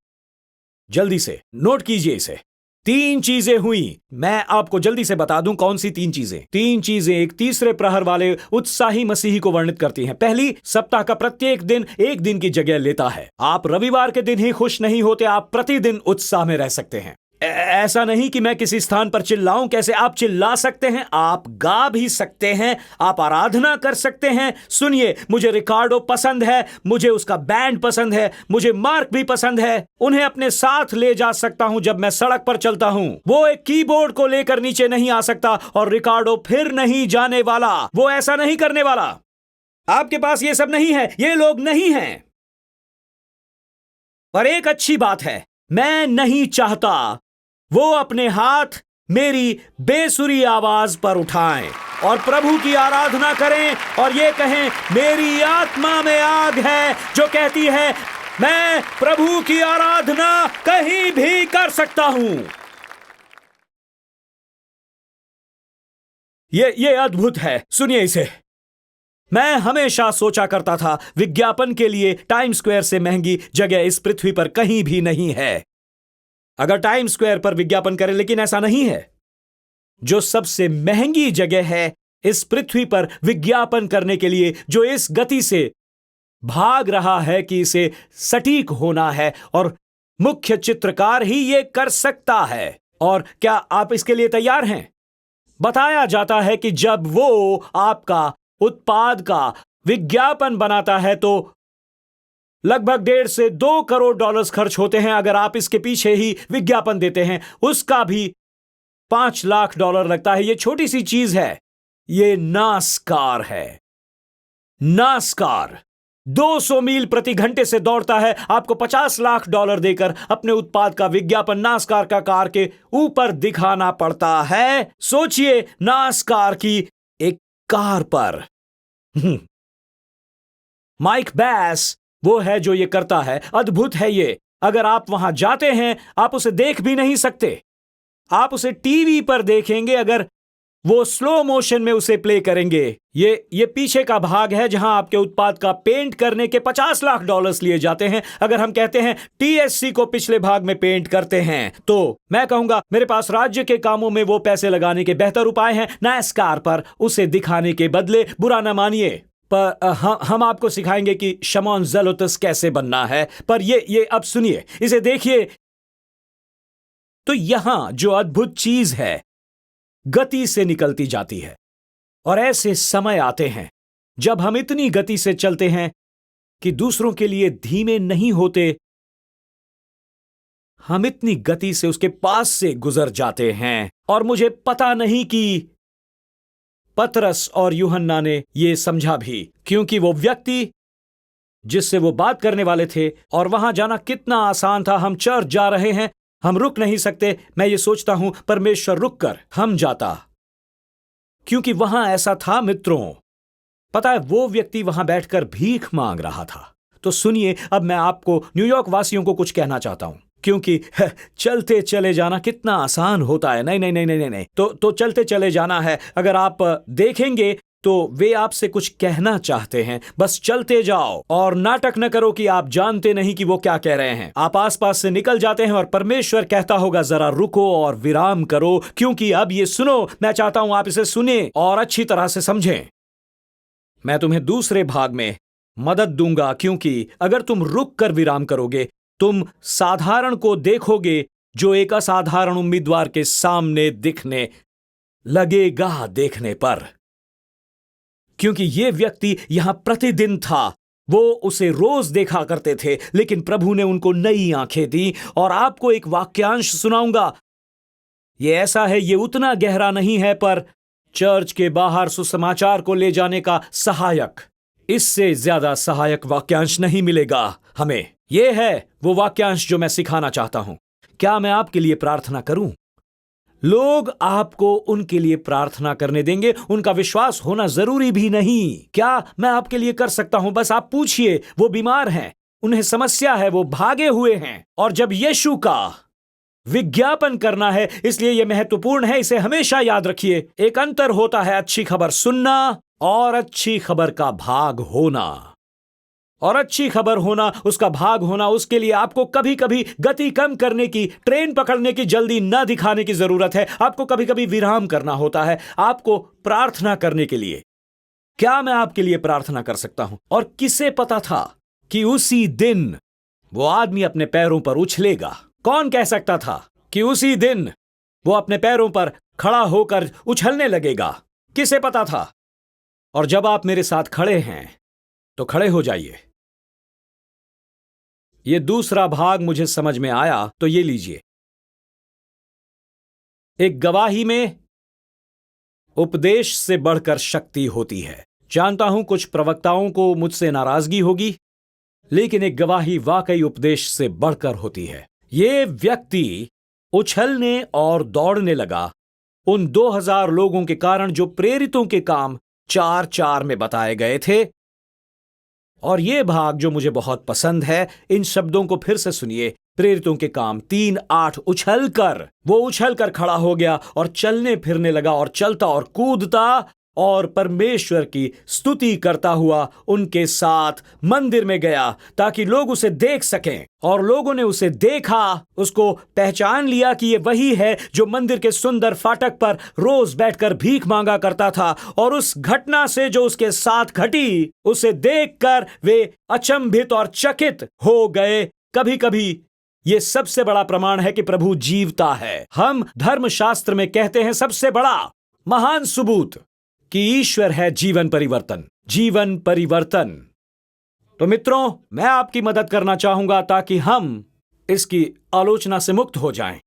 जल्दी से नोट कीजिए इसे। 3 चीजें हुई। मैं आपको जल्दी से बता दूं कौन सी 3 चीजें। 3 चीजें एक तीसरे प्रहर वाले उत्साही मसीही को वर्णित करती हैं। पहली, सप्ताह का प्रत्येक दिन एक दिन की जगह लेता है। आप रविवार के दिन ही खुश नहीं होते, आप प्रतिदिन उत्साह में रह सकते हैं। ऐसा नहीं कि मैं किसी स्थान पर चिल्लाऊं। कैसे? आप चिल्ला सकते हैं, आप गा भी सकते हैं, आप आराधना कर सकते हैं। सुनिए, मुझे रिकार्डो पसंद है, मुझे उसका बैंड पसंद है, मुझे मार्क भी पसंद है। उन्हें अपने साथ ले जा सकता हूं जब मैं सड़क पर चलता हूं। वो एक कीबोर्ड को लेकर नीचे नहीं आ सकता और रिकार्डो फिर नहीं जाने वाला। वो ऐसा नहीं करने वाला। आपके पास ये सब नहीं है, ये लोग नहीं हैं। पर एक अच्छी बात है, मैं नहीं चाहता वो अपने हाथ मेरी बेसुरी आवाज पर उठाएं और प्रभु की आराधना करें और ये कहें, मेरी आत्मा में आग है जो कहती है मैं प्रभु की आराधना कहीं भी कर सकता हूं। ये अद्भुत है। सुनिए इसे। मैं हमेशा सोचा करता था, विज्ञापन के लिए टाइम स्क्वायर से महंगी जगह इस पृथ्वी पर कहीं भी नहीं है। अगर टाइम स्क्वायर पर विज्ञापन करें, लेकिन ऐसा नहीं है। जो सबसे महंगी जगह है इस पृथ्वी पर विज्ञापन करने के लिए, जो इस गति से भाग रहा है कि इसे सटीक होना है और मुख्य चित्रकार ही ये कर सकता है। और क्या आप इसके लिए तैयार हैं? बताया जाता है कि जब वो आपका उत्पाद का विज्ञापन बनाता है तो लगभग 1.5 से 2 करोड़ डॉलर्स खर्च होते हैं। अगर आप इसके पीछे ही विज्ञापन देते हैं, उसका भी 5 लाख डॉलर लगता है। यह छोटी सी चीज है। यह नासकार है। नासकार 200 मील प्रति घंटे से दौड़ता है। आपको 50 लाख डॉलर देकर अपने उत्पाद का विज्ञापन नासकार का कार के ऊपर दिखाना पड़ता है। सोचिए, नासकार की एक कार पर। माइक बैस वो है जो ये करता है। अद्भुत है ये। अगर आप वहां जाते हैं, आप उसे देख भी नहीं सकते। आप उसे टीवी पर देखेंगे अगर वो स्लो मोशन में उसे प्ले करेंगे। ये पीछे का भाग है जहां आपके उत्पाद का पेंट करने के 50 लाख डॉलर्स लिए जाते हैं। अगर हम कहते हैं टीएससी को पिछले भाग में पेंट करते हैं, तो मैं कहूंगा मेरे पास राज्य के कामों में वो पैसे लगाने के बेहतर उपाय हैं। नास्कार पर उसे दिखाने के बदले, बुरा ना मानिए, पर हम आपको सिखाएंगे कि शमौन ज़लोतस कैसे बनना है। पर ये अब सुनिए, इसे देखिए। तो यहां जो अद्भुत चीज है, गति से निकलती जाती है। और ऐसे समय आते हैं जब हम इतनी गति से चलते हैं कि दूसरों के लिए धीमे नहीं होते। हम इतनी गति से उसके पास से गुजर जाते हैं। और मुझे पता नहीं कि पतरस और यूहन्ना ने यह समझा भी, क्योंकि वो व्यक्ति जिससे वो बात करने वाले थे, और वहां जाना कितना आसान था। हम चर्च जा रहे हैं, हम रुक नहीं सकते। मैं ये सोचता हूं परमेश्वर रुक कर हम जाता, क्योंकि वहां ऐसा था। मित्रों, पता है, वो व्यक्ति वहां बैठकर भीख मांग रहा था। तो सुनिए, अब मैं आपको न्यूयॉर्क वासियों को कुछ कहना चाहता हूं, क्योंकि चलते चले जाना कितना आसान होता है। नहीं नहीं नहीं नहीं नहीं, तो चलते चले जाना है। अगर आप देखेंगे तो वे आपसे कुछ कहना चाहते हैं। बस चलते जाओ और नाटक न करो कि आप जानते नहीं कि वो क्या कह रहे हैं। आप आसपास से निकल जाते हैं और परमेश्वर कहता होगा, जरा रुको और विराम करो, क्योंकि अब ये सुनो। मैं चाहता हूं आप इसे सुने और अच्छी तरह से समझें। मैं तुम्हें दूसरे भाग में मदद दूंगा, क्योंकि अगर तुम रुक कर विराम करोगे, तुम साधारण को देखोगे जो एक असाधारण उम्मीदवार के सामने दिखने लगेगा देखने पर, क्योंकि यह व्यक्ति यहां प्रतिदिन था। वो उसे रोज देखा करते थे, लेकिन प्रभु ने उनको नई आंखें दी। और आपको एक वाक्यांश सुनाऊंगा। यह ऐसा है, यह उतना गहरा नहीं है, पर चर्च के बाहर सुसमाचार को ले जाने का सहायक, इससे ज्यादा सहायक वाक्यांश नहीं मिलेगा हमें। यह है वो वाक्यांश जो मैं सिखाना चाहता हूं। क्या मैं आपके लिए प्रार्थना करूं? लोग आपको उनके लिए प्रार्थना करने देंगे, उनका विश्वास होना जरूरी भी नहीं। क्या मैं आपके लिए कर सकता हूं? बस आप पूछिए। वो बीमार हैं, उन्हें समस्या है, वो भागे हुए हैं, और जब यीशु का विज्ञापन करना है, इसलिए यह महत्वपूर्ण है, इसे हमेशा याद रखिए। एक अंतर होता है अच्छी खबर सुनना और अच्छी खबर का भाग होना। और अच्छी खबर होना, उसका भाग होना, उसके लिए आपको कभी कभी गति कम करने की, ट्रेन पकड़ने की जल्दी न दिखाने की जरूरत है। आपको कभी कभी विराम करना होता है, आपको प्रार्थना करने के लिए। क्या मैं आपके लिए प्रार्थना कर सकता हूं? और किसे पता था कि उसी दिन वो आदमी अपने पैरों पर उछलेगा? कौन कह सकता था कि उसी दिन वो अपने पैरों पर खड़ा होकर उछलने लगेगा? किसे पता था? और जब आप मेरे साथ खड़े हैं तो खड़े हो जाइए। ये दूसरा भाग मुझे समझ में आया, तो ये लीजिए। एक गवाही में उपदेश से बढ़कर शक्ति होती है। जानता हूं कुछ प्रवक्ताओं को मुझसे नाराजगी होगी, लेकिन एक गवाही वाकई उपदेश से बढ़कर होती है। ये व्यक्ति उछलने और दौड़ने लगा उन 2000 लोगों के कारण जो प्रेरितों के काम 4:4 में बताए गए थे। और यह भाग जो मुझे बहुत पसंद है, इन शब्दों को फिर से सुनिए। प्रेरितों के काम 3:8, वो उछलकर खड़ा हो गया और चलने फिरने लगा और चलता और कूदता और परमेश्वर की स्तुति करता हुआ उनके साथ मंदिर में गया ताकि लोग उसे देख सकें। और लोगों ने उसे देखा, उसको पहचान लिया कि ये वही है जो मंदिर के सुंदर फाटक पर रोज बैठकर भीख मांगा करता था। और उस घटना से जो उसके साथ घटी, उसे देखकर वे अचंभित और चकित हो गए। कभी कभी ये सबसे बड़ा प्रमाण है कि प्रभु जीवता है। हम धर्मशास्त्र में कहते हैं सबसे बड़ा महान सबूत कि ईश्वर है जीवन परिवर्तन, जीवन परिवर्तन। तो मित्रों, मैं आपकी मदद करना चाहूंगा ताकि हम इसकी आलोचना से मुक्त हो जाएं।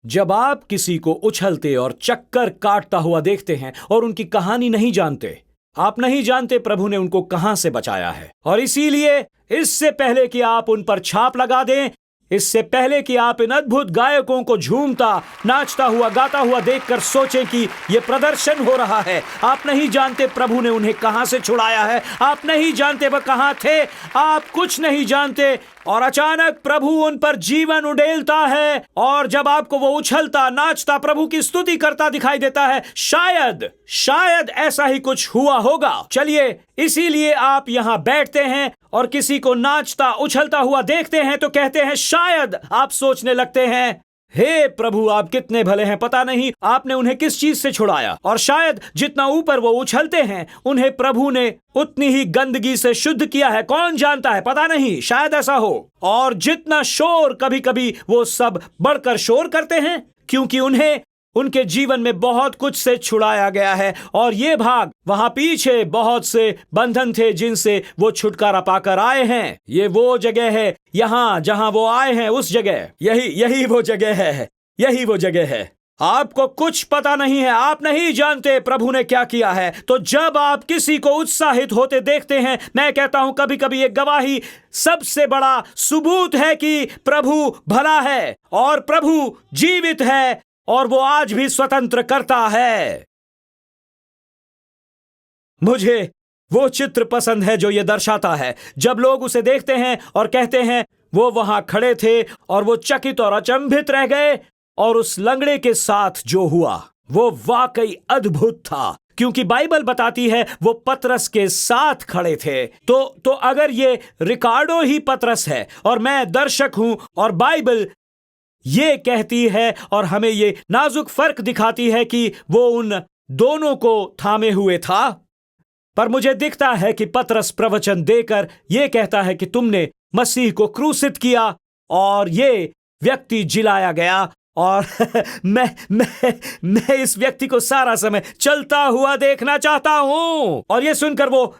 जब आप किसी को उछलते और चक्कर काटता हुआ देखते हैं और उनकी कहानी नहीं जानते, आप नहीं जानते प्रभु ने उनको कहां से बचाया है। और इसीलिए इससे पहले कि आप उन पर छाप लगा दें, इससे पहले कि आप इन अद्भुत गायकों को झूमता, नाचता हुआ, गाता हुआ देखकर सोचें कि यह प्रदर्शन हो रहा है, आप नहीं जानते प्रभु ने उन्हें कहां से छुड़ाया है। आप नहीं जानते वह कहां थे, आप कुछ नहीं जानते। और अचानक प्रभु उन पर जीवन उड़ेलता है, और जब आपको वो उछलता, नाचता, प्रभु की स्तुति करता दिखाई देता है, शायद ऐसा ही कुछ हुआ होगा। चलिए, इसीलिए आप यहां बैठते हैं और किसी को नाचता, उछलता हुआ देखते हैं तो कहते हैं शायद। आप सोचने लगते हैं, हे प्रभु आप कितने भले हैं, पता नहीं आपने उन्हें किस चीज से छुड़ाया। और शायद जितना ऊपर वो उछलते हैं, उन्हें प्रभु ने उतनी ही गंदगी से शुद्ध किया है। कौन जानता है, पता नहीं, शायद ऐसा हो। और जितना शोर कभी कभी वो सब बढ़कर शोर करते हैं, क्योंकि उन्हें उनके जीवन में बहुत कुछ से छुड़ाया गया है। और ये भाग, वहां पीछे बहुत से बंधन थे जिनसे वो छुटकारा पाकर आए हैं। ये वो जगह है, यहां जहां वो आए हैं, उस जगह, यही वो जगह है, यही वो जगह है। आपको कुछ पता नहीं है, आप नहीं जानते प्रभु ने क्या किया है। तो जब आप किसी को उत्साहित होते देखते हैं, मैं कहता हूं कभी कभी ये गवाही सबसे बड़ा सबूत है कि प्रभु भला है और प्रभु जीवित है और वो आज भी स्वतंत्र करता है। मुझे वो चित्र पसंद है जो ये दर्शाता है, जब लोग उसे देखते हैं और कहते हैं वो वहां खड़े थे और वो चकित और अचंभित रह गए। और उस लंगड़े के साथ जो हुआ वो वाकई अद्भुत था, क्योंकि बाइबल बताती है वो पतरस के साथ खड़े थे। तो अगर ये रिकार्डो ही पतरस है और मैं दर्शक हूं, और बाइबल ये कहती है और हमें ये नाजुक फर्क दिखाती है कि वो उन दोनों को थामे हुए था, पर मुझे दिखता है कि पतरस प्रवचन देकर यह कहता है कि तुमने मसीह को क्रूसित किया और ये व्यक्ति जिलाया गया और मैं इस व्यक्ति को सारा समय चलता हुआ देखना चाहता हूं। और यह सुनकर वो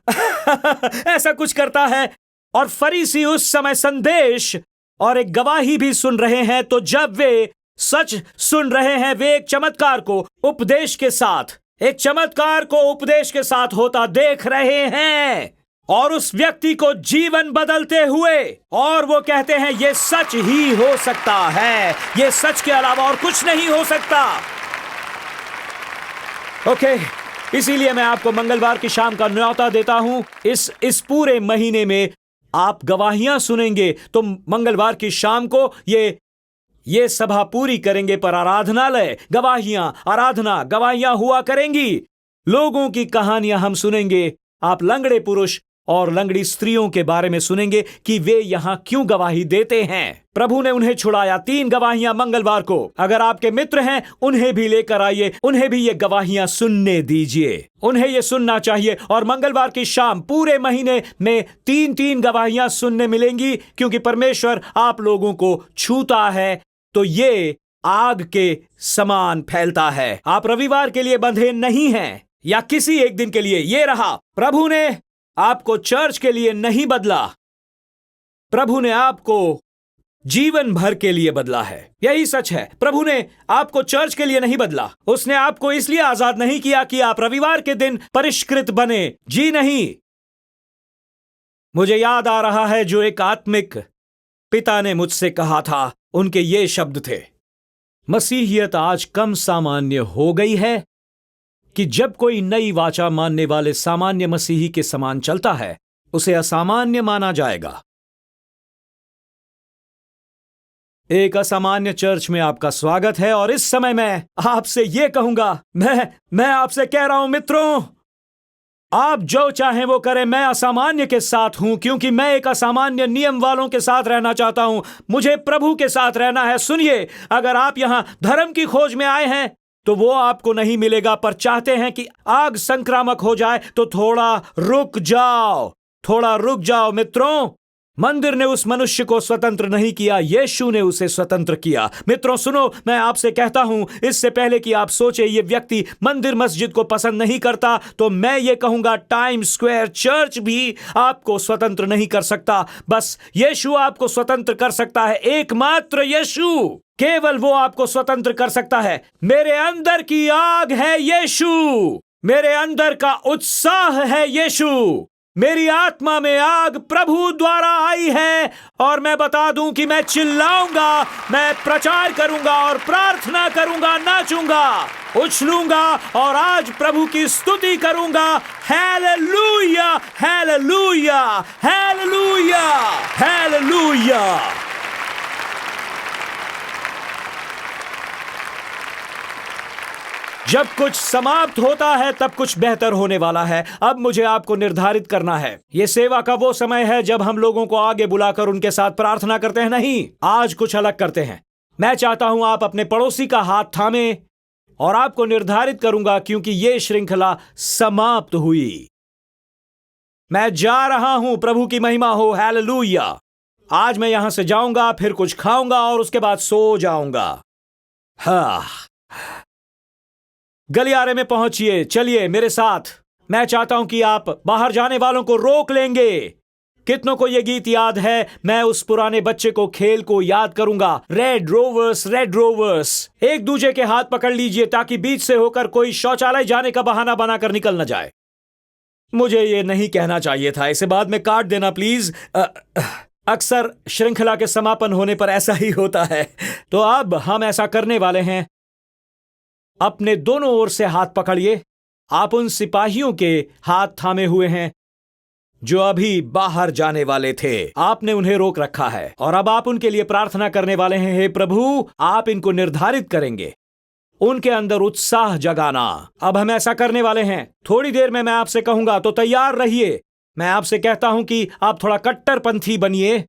ऐसा कुछ करता है। और फरीसी उस समय संदेश और एक गवाही भी सुन रहे हैं। तो जब वे सच सुन रहे हैं, वे एक चमत्कार को उपदेश के साथ होता देख रहे हैं और उस व्यक्ति को जीवन बदलते हुए, और वो कहते हैं ये सच ही हो सकता है, ये सच के अलावा और कुछ नहीं हो सकता। ओके, इसीलिए मैं आपको मंगलवार की शाम का न्योता देता हूं। इस पूरे महीने में आप गवाहियां सुनेंगे। तो मंगलवार की शाम को ये सभा पूरी करेंगे, पर आराधनालय गवाहियां हुआ करेंगी। लोगों की कहानियां हम सुनेंगे। आप लंगड़े पुरुष और लंगड़ी स्त्रियों के बारे में सुनेंगे कि वे यहां क्यों गवाही देते हैं। प्रभु ने उन्हें छुड़ाया। 3 गवाहियां मंगलवार को। अगर आपके मित्र हैं, उन्हें भी लेकर आइए, उन्हें भी ये गवाहियां सुनने दीजिए। उन्हें ये सुनना चाहिए। और मंगलवार की शाम पूरे महीने में 3-3 गवाहियां सुनने मिलेंगी, क्योंकि परमेश्वर आप लोगों को छूता है तो ये आग के समान फैलता है। आप रविवार के लिए बंधे नहीं हैं या किसी एक दिन के लिए। ये रहा, प्रभु ने आपको चर्च के लिए नहीं बदला, प्रभु ने आपको जीवन भर के लिए बदला है। यही सच है। प्रभु ने आपको चर्च के लिए नहीं बदला। उसने आपको इसलिए आजाद नहीं किया कि आप रविवार के दिन परिष्कृत बने। जी नहीं। मुझे याद आ रहा है जो एक आत्मिक पिता ने मुझसे कहा था। उनके ये शब्द थे, मसीहियत आज कम सामान्य हो गई है कि जब कोई नई वाचा मानने वाले सामान्य मसीही के समान चलता है, उसे असामान्य माना जाएगा। एक असामान्य चर्च में आपका स्वागत है। और इस समय मैं आपसे यह कहूंगा, मैं आपसे कह रहा हूं मित्रों, आप जो चाहें वो करें। मैं असामान्य के साथ हूं, क्योंकि मैं एक असामान्य नियम वालों के साथ रहना चाहता हूं। मुझे प्रभु के साथ रहना है। सुनिए, अगर आप यहां धर्म की खोज में आए हैं तो वो आपको नहीं मिलेगा, पर चाहते हैं कि आग संक्रामक हो जाए तो थोड़ा रुक जाओ मित्रों। मंदिर ने उस मनुष्य को स्वतंत्र नहीं किया, यीशु ने उसे स्वतंत्र किया। मित्रों सुनो, मैं आपसे कहता हूं, इससे पहले कि आप सोचे ये व्यक्ति मंदिर मस्जिद को पसंद नहीं करता, तो मैं ये कहूंगा टाइम स्क्वायर चर्च भी आपको स्वतंत्र नहीं कर सकता। बस यीशु आपको स्वतंत्र कर सकता है। एकमात्र यीशु, केवल वो आपको स्वतंत्र कर सकता है। मेरे अंदर की आग है यीशु, मेरे अंदर का उत्साह है यीशु, मेरी आत्मा में आग प्रभु द्वारा आई है। और मैं बता दूं कि मैं चिल्लाऊंगा, मैं प्रचार करूंगा और प्रार्थना करूंगा, नाचूंगा, उछलूंगा और आज प्रभु की स्तुति करूंगा। Hallelujah, hallelujah, hallelujah, hallelujah. जब कुछ समाप्त होता है तब कुछ बेहतर होने वाला है। अब मुझे आपको निर्धारित करना है। यह सेवा का वो समय है जब हम लोगों को आगे बुलाकर उनके साथ प्रार्थना करते हैं। नहीं, आज कुछ अलग करते हैं। मैं चाहता हूं आप अपने पड़ोसी का हाथ थामें और आपको निर्धारित करूंगा, क्योंकि यह श्रृंखला समाप्त हुई। मैं जा रहा हूं, प्रभु की महिमा हो। हालेलुया। आज मैं यहां से जाऊंगा, फिर कुछ खाऊंगा और उसके बाद सो जाऊंगा। हाँ, गलियारे में पहुंचिए, चलिए मेरे साथ। मैं चाहता हूं कि आप बाहर जाने वालों को रोक लेंगे। कितनों को यह गीत याद है? मैं उस पुराने बच्चे को खेल को याद करूंगा, रेड रोवर्स, रेड रोवर्स। एक दूसरे के हाथ पकड़ लीजिए ताकि बीच से होकर कोई शौचालय जाने का बहाना बनाकर निकल न जाए। मुझे यह नहीं कहना चाहिए था, इसे बाद में काट देना प्लीज। अक्सर श्रृंखला के समापन होने पर ऐसा ही होता है। तो अब हम ऐसा करने वाले हैं। अपने दोनों ओर से हाथ पकड़िए। आप उन सिपाहियों के हाथ थामे हुए हैं जो अभी बाहर जाने वाले थे। आपने उन्हें रोक रखा है और अब आप उनके लिए प्रार्थना करने वाले हैं। हे प्रभु, आप इनको निर्धारित करेंगे, उनके अंदर उत्साह जगाना। अब हम ऐसा करने वाले हैं। थोड़ी देर में मैं आपसे कहूंगा, तो तैयार रहिए। मैं आपसे कहता हूं कि आप थोड़ा कट्टरपंथी बनिए।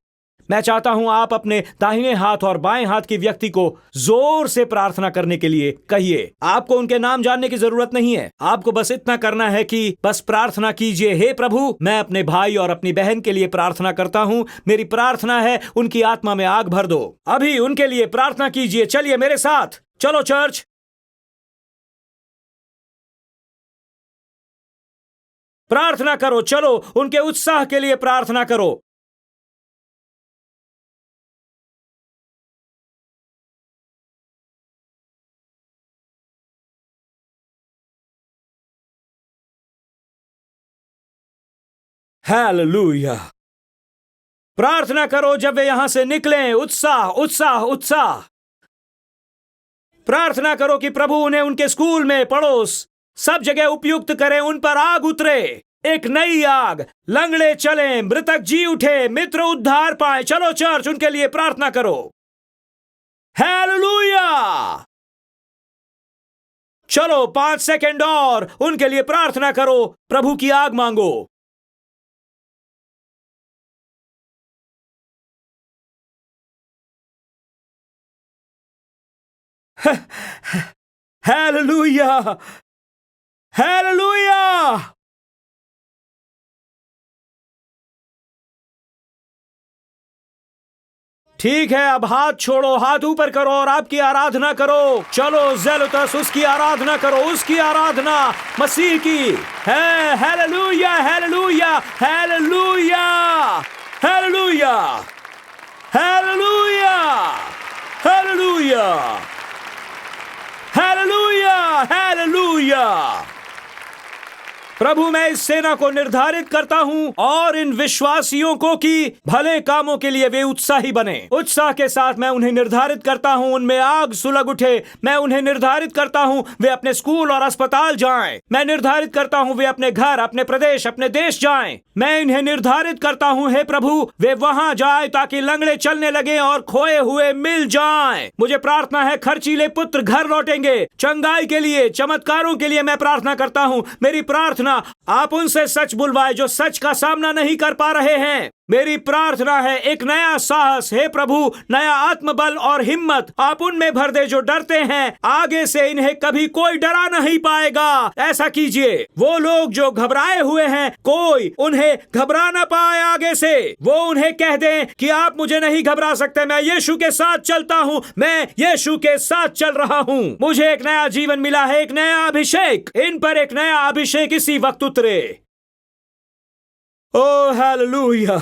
मैं चाहता हूं आप अपने दाहिने हाथ और बाएं हाथ की व्यक्ति को जोर से प्रार्थना करने के लिए कहिए। आपको उनके नाम जानने की जरूरत नहीं है, आपको बस इतना करना है कि बस प्रार्थना कीजिए, हे प्रभु, मैं अपने भाई और अपनी बहन के लिए प्रार्थना करता हूं। मेरी प्रार्थना है उनकी आत्मा में आग भर दो। अभी उनके लिए प्रार्थना कीजिए। चलिए मेरे साथ, चलो चर्च, प्रार्थना करो। चलो उनके उत्साह के लिए प्रार्थना करो। हालेलुया। प्रार्थना करो जब वे यहां से निकलें। उत्साह उत्साह उत्साह। प्रार्थना करो कि प्रभु उन्हें उनके स्कूल में, पड़ोस, सब जगह उपयुक्त करें, उन पर आग उतरे, एक नई आग। लंगड़े चलें, मृतक जी उठे, मित्र उद्धार पाए। चलो चर्च, उनके लिए प्रार्थना करो। हालेलुया। चलो 5 सेकंड और उनके लिए प्रार्थना करो, प्रभु की आग मांगो। Hallelujah, hallelujah. ठीक है, अब हाथ छोड़ो, हाथ ऊपर करो और आपकी आराधना करो। चलो ज़ेलोतस, उसकी आराधना करो, उसकी आराधना मसीह की है। Hallelujah, hallelujah, hallelujah, hallelujah, hallelujah, hallelujah, hallelujah, hallelujah. प्रभु, मैं इस सेना को निर्धारित करता हूं और इन विश्वासियों को कि भले कामों के लिए वे उत्साही बने। उत्साह के साथ मैं उन्हें निर्धारित करता हूं, उनमें आग सुलग उठे। मैं उन्हें निर्धारित करता हूं वे अपने स्कूल और अस्पताल जाएं। मैं निर्धारित करता हूं वे अपने घर, अपने प्रदेश, अपने देश जाएं। मैं इन्हें निर्धारित करता हूं, हे प्रभु, वे वहां जाएं ताकि लंगड़े चलने लगे और खोए हुए मिल जाएं। मुझे प्रार्थना है खर्चीले पुत्र घर लौटेंगे। चंगाई के लिए, चमत्कारों के लिए मैं प्रार्थना करता हूं। मेरी प्रार्थना, आप उनसे सच बुलवाए जो सच का सामना नहीं कर पा रहे हैं। मेरी प्रार्थना है एक नया साहस, हे प्रभु, नया आत्मबल और हिम्मत आप उनमें भर दे जो डरते हैं। आगे से इन्हें कभी कोई डरा नहीं पाएगा। ऐसा कीजिए, वो लोग जो घबराए हुए हैं, कोई उन्हें घबरा ना पाए। आगे से वो उन्हें कह दें कि आप मुझे नहीं घबरा सकते, मैं यीशु के साथ चलता हूं, मैं यीशु के साथ चल रहा हूं। मुझे एक नया जीवन मिला है, एक नया अभिषेक। इन पर एक नया अभिषेक इसी वक्त उतरे। ओ हालेलुया,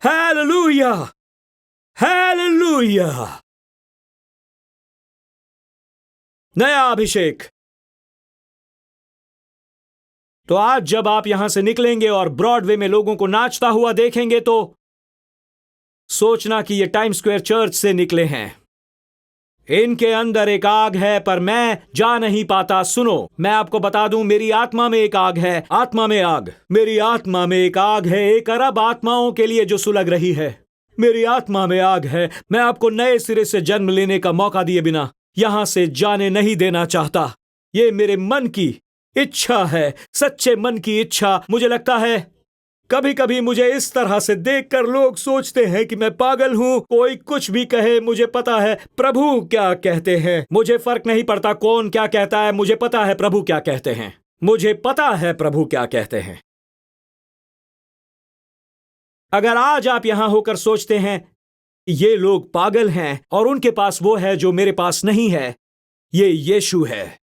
हालेलुया, हालेलुया। नया अभिषेक। तो आज जब आप यहां से निकलेंगे और ब्रॉडवे में लोगों को नाचता हुआ देखेंगे तो सोचना कि ये टाइम स्क्वायर चर्च से निकले हैं। इनके अंदर एक आग है पर मैं जा नहीं पाता। सुनो, मैं आपको बता दूं, मेरी आत्मा में एक आग है। आत्मा में आग, मेरी आत्मा में एक आग है, 1 अरब आत्माओं के लिए जो सुलग रही है। मेरी आत्मा में आग है। मैं आपको नए सिरे से जन्म लेने का मौका दिए बिना यहां से जाने नहीं देना चाहता। ये मेरे मन की इच्छा है, सच्चे मन की इच्छा। मुझे लगता है कभी कभी मुझे इस तरह से देखकर लोग सोचते हैं कि मैं पागल हूं। कोई कुछ भी कहे, मुझे पता है प्रभु क्या कहते हैं। मुझे फर्क नहीं पड़ता कौन क्या कहता है, मुझे पता है प्रभु क्या कहते हैं। मुझे पता है प्रभु क्या कहते हैं। अगर आज आप यहां होकर सोचते हैं ये लोग पागल हैं और उनके पास वो है जो मेरे पास नहीं है, ये यीशु है।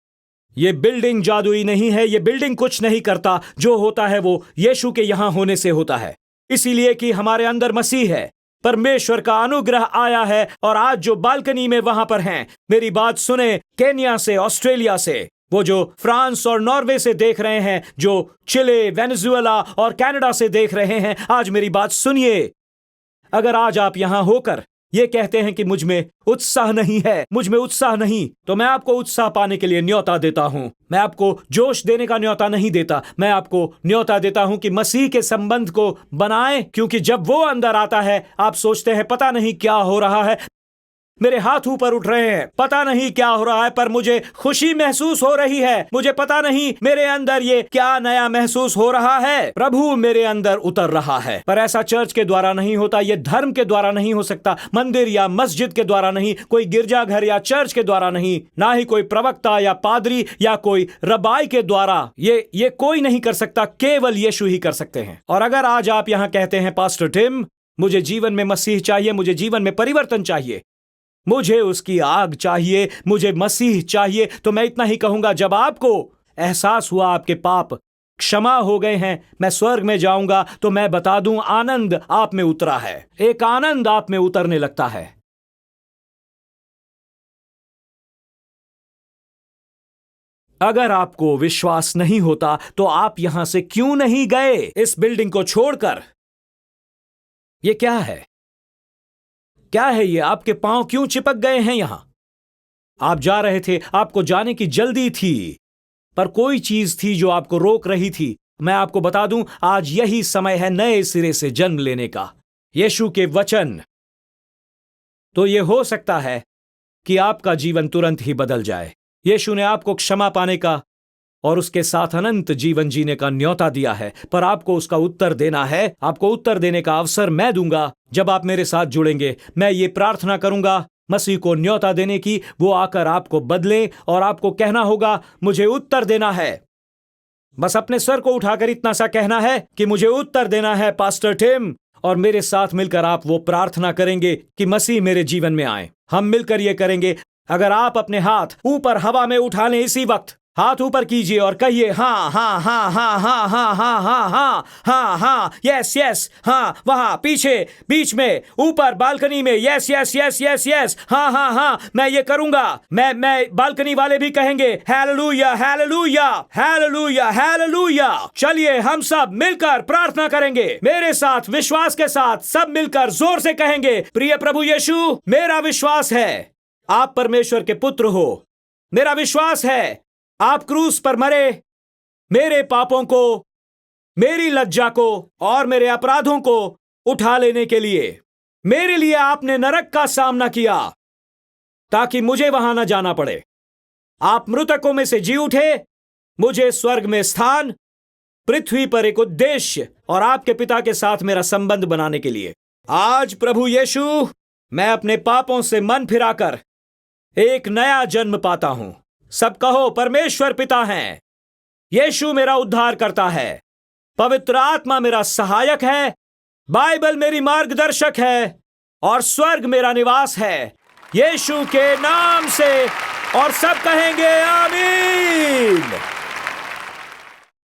ये बिल्डिंग जादुई नहीं है, ये बिल्डिंग कुछ नहीं करता। जो होता है वो यीशु के यहां होने से होता है, इसीलिए कि हमारे अंदर मसीह है। परमेश्वर का अनुग्रह आया है। और आज जो बालकनी में वहां पर हैं, मेरी बात सुने, केन्या से, ऑस्ट्रेलिया से, वो जो फ्रांस और नॉर्वे से देख रहे हैं, जो चिले, वेनेजुएला और कनाडा से देख रहे हैं, आज मेरी बात सुनिए। अगर आज आप यहां होकर ये कहते हैं कि मुझ में उत्साह नहीं है, मुझ में उत्साह नहीं, तो मैं आपको उत्साह पाने के लिए न्योता देता हूं। मैं आपको जोश देने का न्योता नहीं देता, मैं आपको न्योता देता हूं कि मसीह के संबंध को बनाएं। क्योंकि जब वो अंदर आता है, आप सोचते हैं पता नहीं क्या हो रहा है। मेरे हाथ ऊपर उठ रहे हैं। पता नहीं क्या हो रहा है, पर मुझे खुशी महसूस हो रही है। मुझे पता नहीं मेरे अंदर ये क्या नया महसूस हो रहा है। प्रभु मेरे अंदर उतर रहा है। पर ऐसा चर्च के द्वारा नहीं होता, ये धर्म के द्वारा नहीं हो सकता, मंदिर या मस्जिद के द्वारा नहीं, कोई गिरजाघर या चर्च के द्वारा नहीं, ना ही कोई प्रवक्ता या पादरी या कोई रबाई के द्वारा। ये कोई नहीं कर सकता, केवल यीशु ही कर सकते हैं। और अगर आज आप यहां कहते हैं, पास्टर टिम, मुझे जीवन में मसीह चाहिए, मुझे जीवन में परिवर्तन चाहिए, मुझे उसकी आग चाहिए, मुझे मसीह चाहिए, तो मैं इतना ही कहूंगा, जब आपको एहसास हुआ आपके पाप क्षमा हो गए हैं, मैं स्वर्ग में जाऊंगा, तो मैं बता दूं, आनंद आप में उतरा है। एक आनंद आप में उतरने लगता है। अगर आपको विश्वास नहीं होता तो आप यहां से क्यों नहीं गए, इस बिल्डिंग को छोड़कर? यह क्या है? क्या है ये? आपके पांव क्यों चिपक गए हैं यहां? आप जा रहे थे, आपको जाने की जल्दी थी, पर कोई चीज थी जो आपको रोक रही थी। मैं आपको बता दूं, आज यही समय है नए सिरे से जन्म लेने का। यीशु के वचन। तो यह हो सकता है कि आपका जीवन तुरंत ही बदल जाए। यीशु ने आपको क्षमा पाने का और उसके साथ अनंत जीवन जीने का न्योता दिया है, पर आपको उसका उत्तर देना है। आपको उत्तर देने का अवसर मैं दूंगा जब आप मेरे साथ जुड़ेंगे। मैं ये प्रार्थना करूंगा मसीह को न्योता देने की, वो आकर आपको बदले, और आपको कहना होगा, मुझे उत्तर देना है। बस अपने सर को उठाकर इतना सा कहना है कि मुझे उत्तर देना है पास्टर टिम, और मेरे साथ मिलकर आप वो प्रार्थना करेंगे कि मसीह मेरे जीवन में आए। हम मिलकर ये करेंगे। अगर आप अपने हाथ ऊपर हवा में उठा लें, इसी वक्त हाथ ऊपर कीजिए और कहिए, हाँ हाँ हाँ हाँ हाँ हाँ हाँ हाँ हाँ हाँ हाँ, यस यस, हाँ, वहां पीछे, बीच में, ऊपर, बालकनी में, yes yes yes yes yes, हाँ हाँ हाँ, मैं ये करूंगा। मैं बालकनी वाले भी कहेंगे, हालेलुया हालेलुया हालेलुया हालेलुया। चलिए हम सब मिलकर प्रार्थना करेंगे, मेरे साथ विश्वास के साथ सब मिलकर जोर से कहेंगे, प्रिय प्रभु यीशु, मेरा विश्वास है आप परमेश्वर के पुत्र हो। मेरा विश्वास है आप क्रूस पर मरे, मेरे पापों को, मेरी लज्जा को और मेरे अपराधों को उठा लेने के लिए। मेरे लिए आपने नरक का सामना किया ताकि मुझे वहां न जाना पड़े। आप मृतकों में से जी उठे, मुझे स्वर्ग में स्थान, पृथ्वी पर एक उद्देश्य और आपके पिता के साथ मेरा संबंध बनाने के लिए। आज प्रभु यीशु, मैं अपने पापों से मन फिराकर एक नया जन्म पाता हूं। सब कहो, परमेश्वर पिता हैं, यीशु मेरा उद्धार करता है, पवित्र आत्मा मेरा सहायक है, बाइबल मेरी मार्गदर्शक है, और स्वर्ग मेरा निवास है, यीशु के नाम से। और सब कहेंगे आमीन।